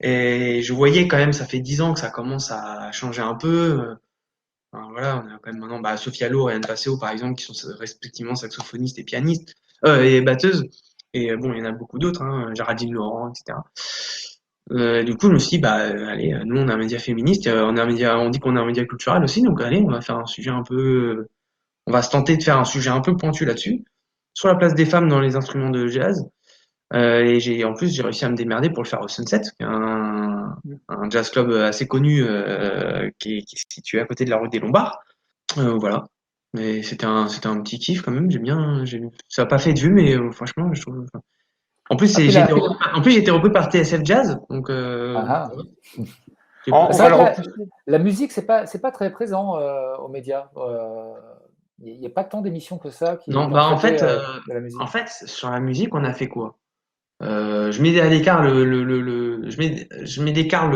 Et je voyais quand même, ça fait 10 ans que ça commence à changer un peu. Enfin, voilà, on a quand même maintenant Sophia Loor et Anne Passeo, par exemple, qui sont respectivement saxophonistes et pianistes, et batteuses. Et bon, il y en a beaucoup d'autres, hein, Géraldine Laurent, etc. Du coup, je me suis dit, allez, nous, on est un média féministe, on dit qu'on est un média culturel aussi, donc allez, on va faire un sujet un peu, on va se tenter de faire un sujet un peu pointu là-dessus, sur la place des femmes dans les instruments de jazz. Et en plus, j'ai réussi à me démerder pour le faire au Sunset, qui est un jazz club assez connu, qui est situé à côté de la rue des Lombards. Voilà. Mais c'était un petit kiff quand même. Ça n'a pas fait de vue, mais franchement, je trouve. En plus, Ah, puis j'ai été repris par TSF Jazz, donc ah. On C'est va le vrai que repousser. la musique, c'est pas très présent aux médias. Il n'y a pas tant d'émissions que ça qui non, ont traité de la en musique. fait, sur la musique, on a fait quoi? Je mets à l'écart je mets d'écart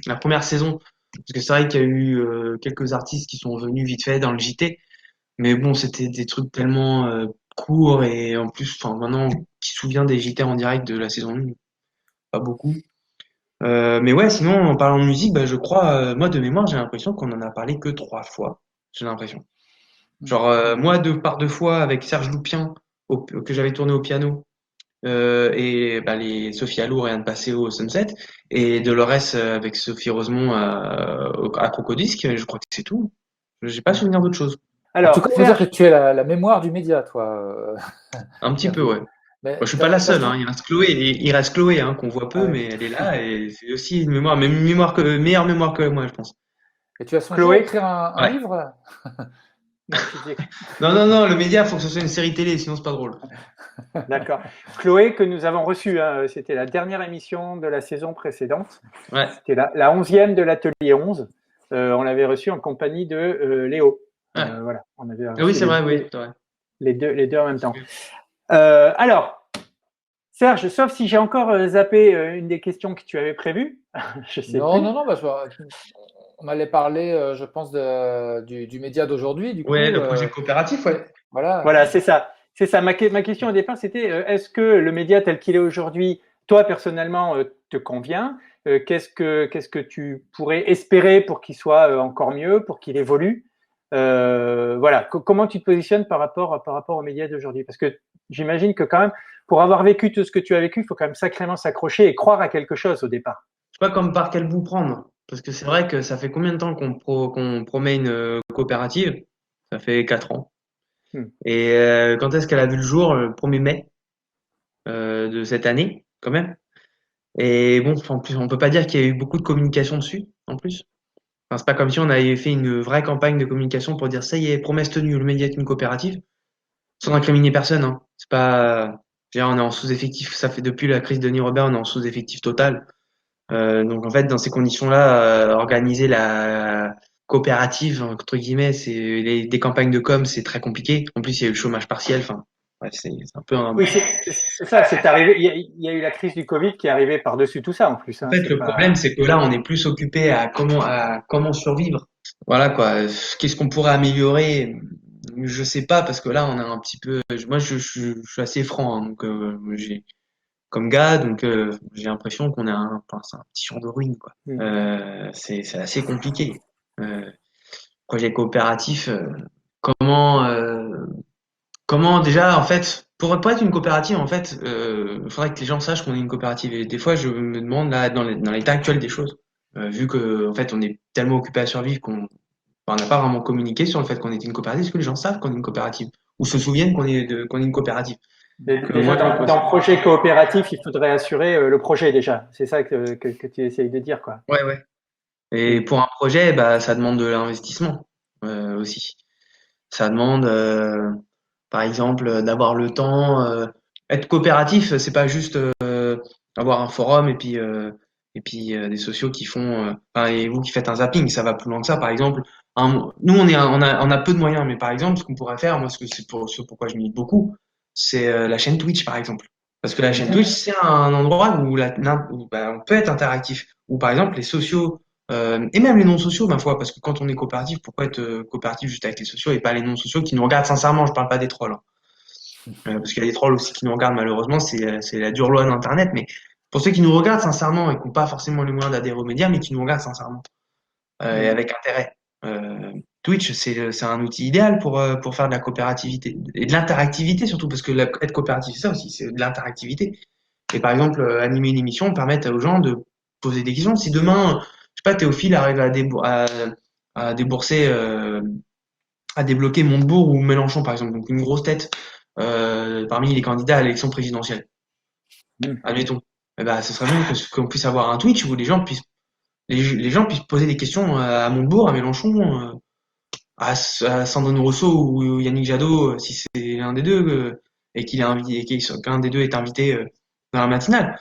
la première saison, parce que c'est vrai qu'il y a eu quelques artistes qui sont venus vite fait dans le JT, mais bon, c'était des trucs tellement courts et en plus, enfin maintenant, qui se souvient des JT en direct de la saison 1? Pas beaucoup. Mais ouais, sinon, en parlant de musique, je crois, moi de mémoire, j'ai l'impression qu'on en a parlé que 3 fois. J'ai l'impression. Genre, moi, par 2 fois avec Serge Loupien, que j'avais tourné au piano, et les Sophie Lour et Anne Passeo au Sunset, et Dolores avec Sophie Rosemont à Crocodisque, je crois que c'est tout. J'ai pas souvenir d'autre chose. En tout Alors, cas, on peut dire Serge, que tu es la mémoire du média, toi. Un petit peu, Hervé. ouais. Mais Bon, je suis pas la seule, hein. chou- Il reste Chloé, hein, qu'on voit peu, ouais. mais elle est là, et c'est aussi une mémoire, même une mémoire meilleure mémoire que moi, je pense. Et tu as songé à Chloé. écrire un Ouais. livre? Non, tu disais. Non, non, non, le média, faut que ce soit une série télé, sinon c'est pas drôle. D'accord. Chloé, que nous avons reçue, hein, c'était la dernière émission de la saison précédente. Ouais. C'était la 11e de l'atelier 11. On l'avait reçue en compagnie de Léo. Ouais. Voilà, on avait Ah oui, reçu c'est vrai, oui, c'est vrai. les deux en même temps. Alors, Serge, sauf si j'ai encore zappé une des questions que tu avais prévues, je sais Non, plus. non, non. On allait parler, je pense, du média d'aujourd'hui, du Ouais, coup. le projet coopératif, ouais. Voilà. Voilà, c'est ça. C'est ça. Ma question au départ, c'était est-ce que le média tel qu'il est aujourd'hui, toi personnellement, te convient qu'est-ce que tu pourrais espérer pour qu'il soit encore mieux, pour qu'il évolue Voilà. Comment tu te positionnes par rapport aux médias d'aujourd'hui? Parce que j'imagine que quand même, pour avoir vécu tout ce que tu as vécu, il faut quand même sacrément s'accrocher et croire à quelque chose au départ. Je sais pas comme par quel bout prendre. Parce que c'est vrai que ça fait combien de temps qu'on promet une coopérative? Ça fait 4 ans. Hmm. Et quand est-ce qu'elle a vu le jour? Le 1er mai de cette année, quand même. Et bon, en plus, on peut pas dire qu'il y a eu beaucoup de communication dessus, en plus. Enfin, c'est pas comme si on avait fait une vraie campagne de communication pour dire ça y est, promesse tenue, le média est une coopérative, sans incriminer personne, hein. C'est pas, je veux dire, on est en sous-effectif, ça fait depuis la crise de Denis Robert, on est en sous-effectif total. Donc en fait, dans ces conditions-là, organiser la coopérative entre guillemets, des campagnes de com, c'est très compliqué. En plus, il y a eu le chômage partiel. Enfin, ouais, c'est un peu un. Oui, c'est ça. C'est arrivé. Il y a eu la crise du Covid qui est arrivée par-dessus tout ça en plus. En Hein, fait, c'est le pas. problème, c'est que là, on est plus occupé à comment survivre. Voilà quoi. Qu'est-ce qu'on pourrait améliorer? Je sais pas parce que là, on a un petit peu. Moi, je suis assez franc, hein, donc j'ai comme gars, donc j'ai l'impression qu'on a enfin, c'est un petit champ de ruines quoi. Hmm. C'est assez compliqué. Projet coopératif, comment comment déjà en fait pour être une coopérative en fait, il faudrait que les gens sachent qu'on est une coopérative. Et des fois, je me demande là dans l'état actuel des choses, vu que en fait on est tellement occupé à survivre on n'a pas vraiment communiqué sur le fait qu'on était une coopérative. Est-ce que les gens savent qu'on est une coopérative ou se souviennent qu'on est une coopérative? Déjà, Moi, je me pose. dans le projet coopératif, il faudrait assurer le projet déjà. C'est ça que tu essayes de dire, quoi. Ouais, ouais. Et Hmm. pour un projet, ça demande de l'investissement aussi. Ça demande, par exemple, d'avoir le temps. Être coopératif, c'est pas juste avoir un forum et puis des sociaux qui font. Enfin, et vous qui faites un zapping, ça va plus loin que ça. Par exemple, nous on a peu de moyens, mais par exemple, ce qu'on pourrait faire, moi, ce pourquoi je milite beaucoup, c'est la chaîne Twitch, par exemple. Parce que la chaîne Twitch, c'est un endroit où on peut être interactif. Où par exemple, les sociaux et même les non-sociaux, ma foi, parce que quand on est coopératif, pourquoi être coopératif juste avec les sociaux et pas les non-sociaux qui nous regardent sincèrement, je parle pas des trolls, hein. Parce qu'il y a des trolls aussi qui nous regardent malheureusement, c'est la dure loi d'Internet, mais pour ceux qui nous regardent sincèrement et qui n'ont pas forcément les moyens d'adhérer aux médias, mais qui nous regardent sincèrement et avec intérêt. Twitch, c'est un outil idéal pour faire de la coopérativité et de l'interactivité surtout, parce que être coopératif, c'est ça aussi, c'est de l'interactivité. Et par exemple, animer une émission permet aux gens de poser des questions. Si demain, je sais pas, Théophile arrive à débourser, à débloquer Montebourg ou Mélenchon, par exemple, donc une grosse tête parmi les candidats à l'élection présidentielle, admettons. Eh ben, ce serait bien qu'on puisse avoir un Twitch où les gens puissent poser des questions à Montebourg, à Mélenchon, à Sandrine Rousseau ou Yannick Jadot, si c'est l'un des deux, et qu'un des deux est invité dans la matinale.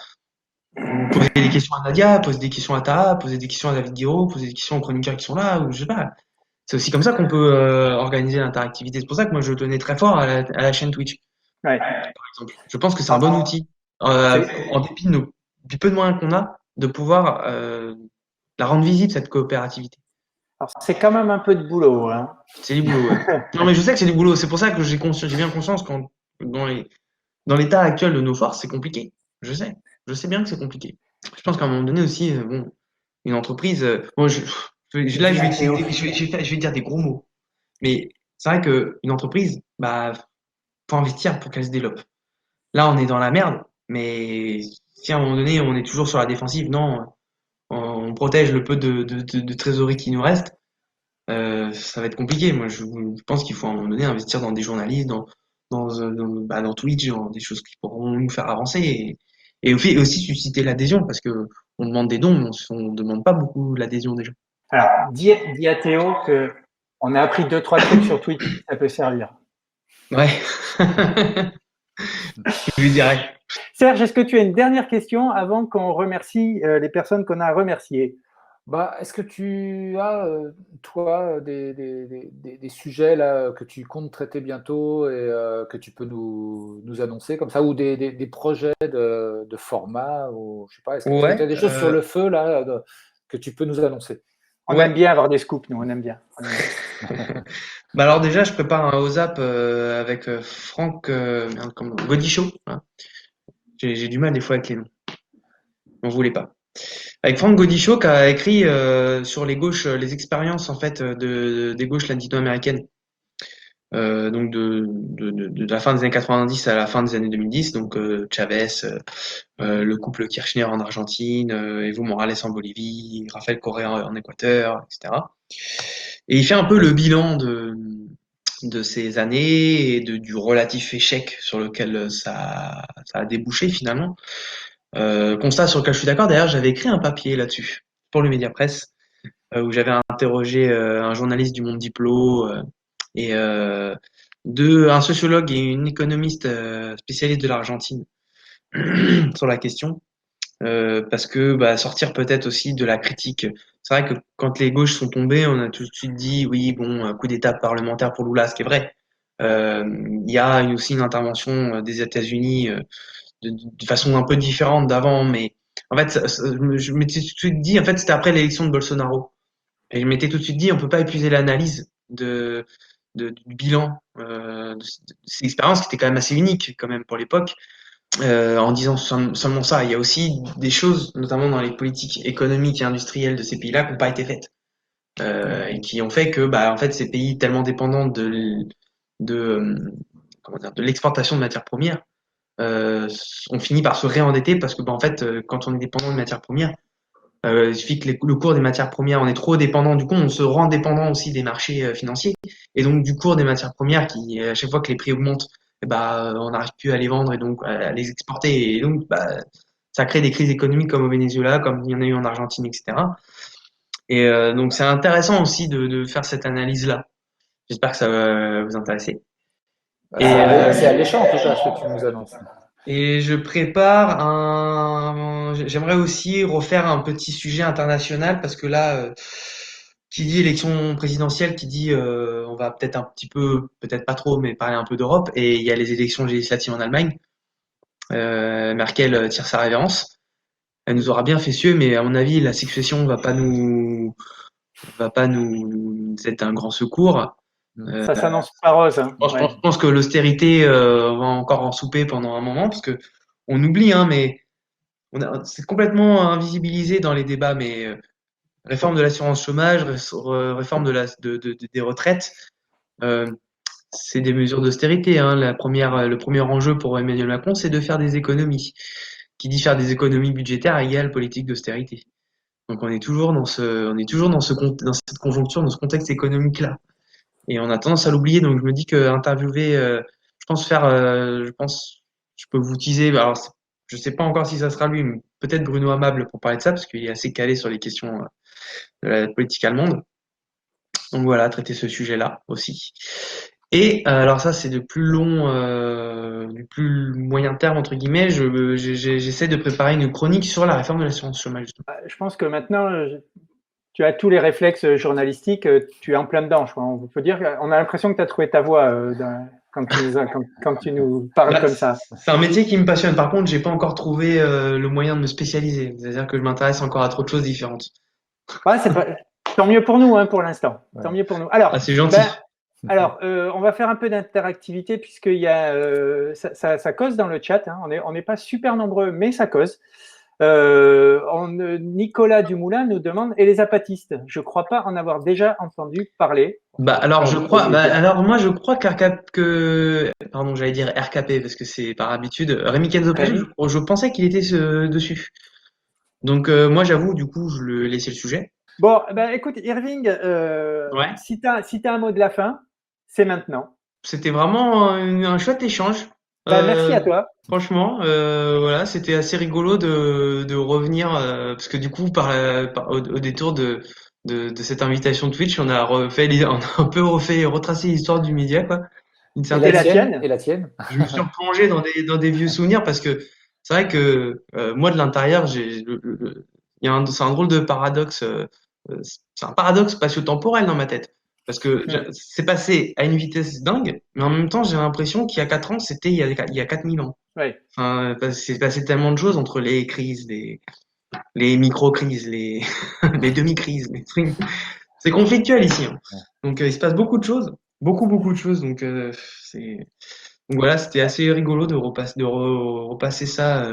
Poser des questions à Nadia, poser des questions à Taha, poser des questions à David Guiraud, poser des questions aux chroniqueurs qui sont là, ou je sais pas. C'est aussi comme ça qu'on peut organiser l'interactivité. C'est pour ça que moi je tenais très fort à la chaîne Twitch, Ouais. par exemple. Je pense que c'est un bon outil, en dépit du peu de moyens qu'on a, de pouvoir la rendre visible, cette coopérativité. Alors, c'est quand même un peu de boulot, hein. C'est du boulot, ouais. Non, mais je sais que c'est du boulot. C'est pour ça que j'ai bien conscience quand, dans l'état actuel de nos forces, c'est compliqué. Je sais. Je sais bien que c'est compliqué. Je pense qu'à un moment donné aussi, bon, une entreprise, bon, là, je vais dire des gros mots. Mais c'est vrai qu'une entreprise, bah, faut investir pour qu'elle se développe. Là, on est dans la merde, mais si à un moment donné, on est toujours sur la défensive, non, on protège le peu de trésorerie qui nous reste, ça va être compliqué. Moi, je pense qu'il faut à un moment donné investir dans des journalistes, dans Twitch, dans des choses qui pourront nous faire avancer et aussi susciter l'adhésion parce que on demande des dons, mais on demande pas beaucoup l'adhésion des gens. Alors, dis à Théo que on a appris 2-3 trucs sur Twitch, ça peut servir. Ouais. Je lui dirai. Serge, est-ce que tu as une dernière question avant qu'on remercie les personnes qu'on a remerciées? Bah, est-ce que tu as, toi, des sujets là, que tu comptes traiter bientôt et que tu peux nous annoncer comme ça ou des projets de format ou je sais pas, est-ce que tu Ouais. as des choses sur le feu là, que tu peux nous annoncer? On aime bien avoir des scoops, nous, on aime bien. Bah alors déjà, je prépare un OZAP avec Franck Godichaud. Hein. J'ai du mal des fois avec les noms. On voulait pas. Avec Franck Godichaud qui a écrit sur les gauches, les expériences en fait des gauches latino-américaines. Donc de la fin des années 90 à la fin des années 2010, donc Chavez, le couple Kirchner en Argentine, Evo Morales en Bolivie, Rafael Correa en Équateur, etc. Et il fait un peu le bilan de ces années et du relatif échec sur lequel ça a débouché finalement. Constat sur lequel je suis d'accord. D'ailleurs, j'avais écrit un papier là-dessus pour le Mediapresse où j'avais interrogé un journaliste du Monde Diplo et un sociologue et une économiste spécialiste de l'Argentine sur la question. Parce que sortir peut-être aussi de la critique. C'est vrai que quand les gauches sont tombées, on a tout de suite dit oui, bon, un coup d'État parlementaire pour Lula, ce qui est vrai. Il y a aussi une intervention des États-Unis de façon un peu différente d'avant, mais en fait, je m'étais tout de suite dit, en fait, c'était après l'élection de Bolsonaro. Et je m'étais tout de suite dit, on peut pas épuiser l'analyse du bilan de ces expériences qui étaient quand même assez uniques quand même pour l'époque. En disant seulement ça, il y a aussi des choses, notamment dans les politiques économiques et industrielles de ces pays-là, qui n'ont pas été faites et qui ont fait que, en fait, ces pays tellement dépendants de comment dire, de l'exportation de matières premières, on finit par se réendetter parce que, en fait, quand on est dépendant de matières premières, il suffit que le cours des matières premières, on est trop dépendant, du coup, on se rend dépendant aussi des marchés financiers et donc du cours des matières premières qui, à chaque fois que les prix augmentent, on n'arrive plus à les vendre et donc à les exporter et donc ça crée des crises économiques comme au Venezuela, comme il y en a eu en Argentine, etc. Et donc c'est intéressant aussi de faire cette analyse-là. J'espère que ça va vous intéresser. C'est alléchant en tout cas ce que tu nous annonces. Et je prépare j'aimerais aussi refaire un petit sujet international parce que là, qui dit élection présidentielle, qui dit on va peut-être un petit peu, peut-être pas trop, mais parler un peu d'Europe. Et il y a les élections législatives en Allemagne. Merkel tire sa révérence. elle nous aura bien fait suer, mais à mon avis, la succession va pas nous être un grand secours. Ça s'annonce pas rose. Hein. Je pense que l'austérité va encore en souper pendant un moment, parce que on oublie, hein, mais c'est complètement invisibilisé dans les débats, mais réforme de l'assurance chômage, réforme des retraites, euh, c'est des mesures d'austérité. Hein. Le premier enjeu pour Emmanuel Macron, c'est de faire des économies. Qui dit faire des économies budgétaires égale politique d'austérité. Donc on est toujours dans cette conjoncture, dans ce contexte économique-là. Et on a tendance à l'oublier. Donc je me dis que interviewer, je peux vous teaser. Alors je sais pas encore si ça sera lui, mais peut-être Bruno Amable pour parler de ça, parce qu'il est assez calé sur les questions de la politique allemande. Donc voilà, traiter ce sujet-là aussi. Et alors ça, c'est du plus moyen terme entre guillemets. J'essaie de préparer une chronique sur la réforme de l'assurance chômage. Je pense que maintenant, tu as tous les réflexes journalistiques, tu es en plein dedans. On peut dire, on a l'impression que tu as trouvé ta voie quand tu nous parles comme ça. C'est un métier qui me passionne. Par contre, j'ai pas encore trouvé le moyen de me spécialiser. C'est-à-dire que je m'intéresse encore à trop de choses différentes. Ouais, tant mieux pour nous, hein, pour l'instant. Ouais. Tant mieux pour nous. Alors, c'est gentil. On va faire un peu d'interactivité puisqu'il y a ça cause dans le chat. Hein. On n'est pas super nombreux, mais ça cause. Nicolas Dumoulin nous demande, et les apatistes, je crois pas en avoir déjà entendu parler. Alors moi je crois pardon, j'allais dire RKP parce que c'est par habitude. Rémi Kenzo-Pagé, je pensais qu'il était dessus. Donc moi j'avoue, du coup, je le laissais le sujet. Bon, écoute, Irving, si t'as un mot de la fin, c'est maintenant. C'était vraiment un chouette échange. Merci à toi. Franchement, voilà, c'était assez rigolo de revenir parce que du coup, au détour de cette invitation Twitch, on a un peu retracé l'histoire du média, quoi. Et la tienne. Je me suis replongé dans des vieux souvenirs parce que c'est vrai que moi de l'intérieur, c'est un drôle de paradoxe. C'est un paradoxe spatio-temporel dans ma tête. Parce que c'est passé à une vitesse dingue, mais en même temps, j'ai l'impression qu'il y a 4 ans, c'était il y a 4000 ans. Ouais. Enfin, c'est passé tellement de choses entre les crises, les micro-crises, les demi-crises. C'est conflictuel ici. Hein. Donc, il se passe beaucoup de choses. Beaucoup de choses. Donc voilà, c'était assez rigolo de repasser ça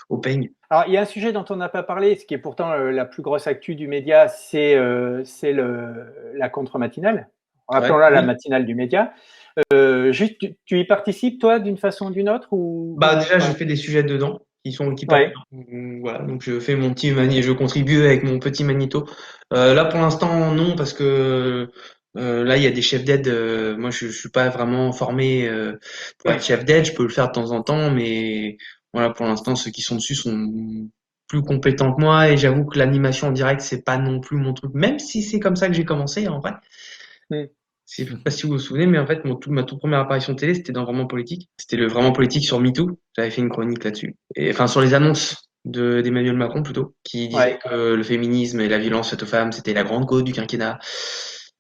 au peigne. Alors, il y a un sujet dont on n'a pas parlé, ce qui est pourtant la plus grosse actu du média, c'est la contre-matinale. Rappelons-la, la matinale du média. Juste, tu y participes, toi, d'une façon ou d'une autre ou... Déjà, je fais des sujets dedans qui parlent. Voilà, donc je fais je contribue avec mon petit magnéto. Là, pour l'instant, non, parce que là, il y a des chefs d'aide. Moi, je suis pas vraiment formé pour être chef d'aide. Je peux le faire de temps en temps, mais voilà, pour l'instant, ceux qui sont dessus sont plus compétents que moi. Et j'avoue que l'animation en direct, c'est pas non plus mon truc, même si c'est comme ça que j'ai commencé en vrai. Je sais pas si vous vous souvenez, mais en fait, ma toute première apparition télé, c'était dans Vraiment Politique. C'était le Vraiment Politique sur MeToo. J'avais fait une chronique là-dessus. Et enfin, sur les annonces d'Emmanuel Macron plutôt, qui disait que le féminisme et la violence faite aux femmes, c'était la grande cause du quinquennat.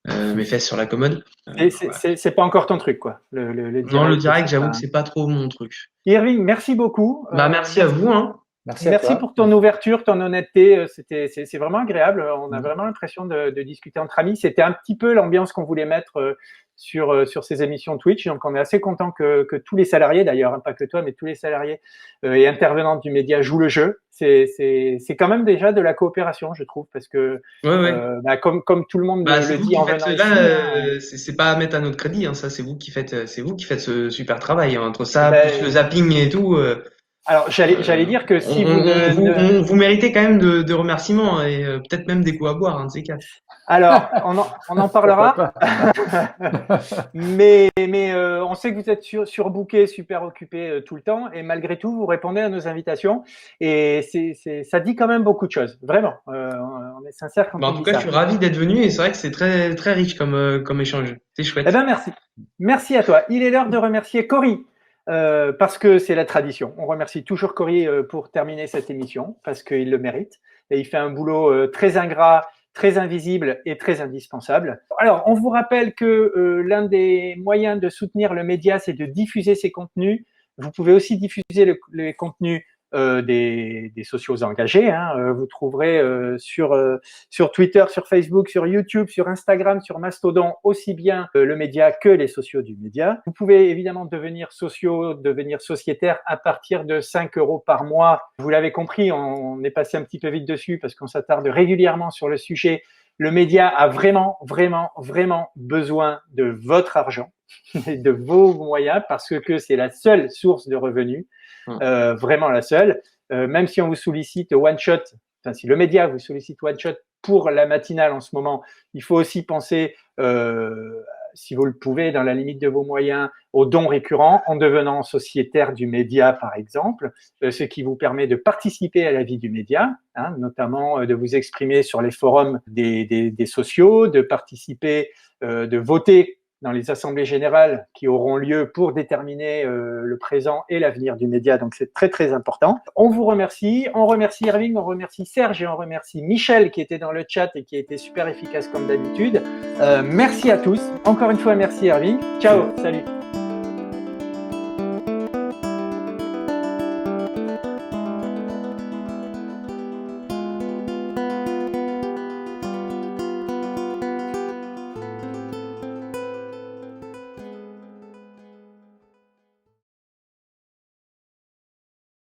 Mes fesses sur la commode. C'est pas encore ton truc, quoi. Le direct, j'avoue que c'est pas trop mon truc. Irving, merci beaucoup. Merci à vous. Hein. Merci pour ton ouverture, ton honnêteté. C'est vraiment agréable. On a vraiment l'impression de discuter entre amis. C'était un petit peu l'ambiance qu'on voulait mettre sur ces émissions Twitch. Donc, on est assez content que tous les salariés, d'ailleurs, hein, pas que toi, mais tous les salariés et intervenants du média jouent le jeu. C'est quand même déjà de la coopération, je trouve, parce que comme tout le monde le dit en venant ici, c'est pas à mettre à notre crédit. Hein, ça, c'est vous qui faites ce super travail. Hein, entre ça, plus le zapping et tout. Alors, j'allais dire que si vous méritez quand même de remerciements et peut-être même des coups à boire, un de ces quatre. Alors, on en parlera. mais on sait que vous êtes surbooké, super occupé tout le temps, et malgré tout, vous répondez à nos invitations. Et ça dit quand même beaucoup de choses, vraiment. On est sincère quand on dit ça. En tout cas, je suis ravi d'être venu et c'est vrai que c'est très très riche comme échange. C'est chouette. Eh ben merci. Merci à toi. Il est l'heure de remercier Cory. Parce que c'est la tradition. On remercie toujours Cory pour terminer cette émission, parce qu'il le mérite. Et il fait un boulot très ingrat, très invisible et très indispensable. Alors, on vous rappelle que l'un des moyens de soutenir le média, c'est de diffuser ses contenus. Vous pouvez aussi diffuser les contenus des sociaux engagés. Hein. Vous trouverez sur Twitter, sur Facebook, sur YouTube, sur Instagram, sur Mastodon, aussi bien le média que les sociaux du média. Vous pouvez évidemment devenir sociétaire à partir de 5 € par mois. Vous l'avez compris, on est passé un petit peu vite dessus parce qu'on s'attarde régulièrement sur le sujet. Le média a vraiment, vraiment, vraiment besoin de votre argent, de vos moyens, parce que c'est la seule source de revenus, vraiment la seule. Même si on vous sollicite one shot, enfin si le média vous sollicite one shot pour la matinale en ce moment, il faut aussi penser, si vous le pouvez, dans la limite de vos moyens, aux dons récurrents, en devenant sociétaire du média, par exemple, ce qui vous permet de participer à la vie du média, hein, notamment de vous exprimer sur les forums des sociaux, de participer, de voter dans les assemblées générales qui auront lieu pour déterminer le présent et l'avenir du média. Donc, c'est très, très important. On vous remercie. On remercie Irving, on remercie Serge et on remercie Michel qui était dans le chat et qui a été super efficace comme d'habitude. Merci à tous. Encore une fois, merci Irving. Ciao, salut.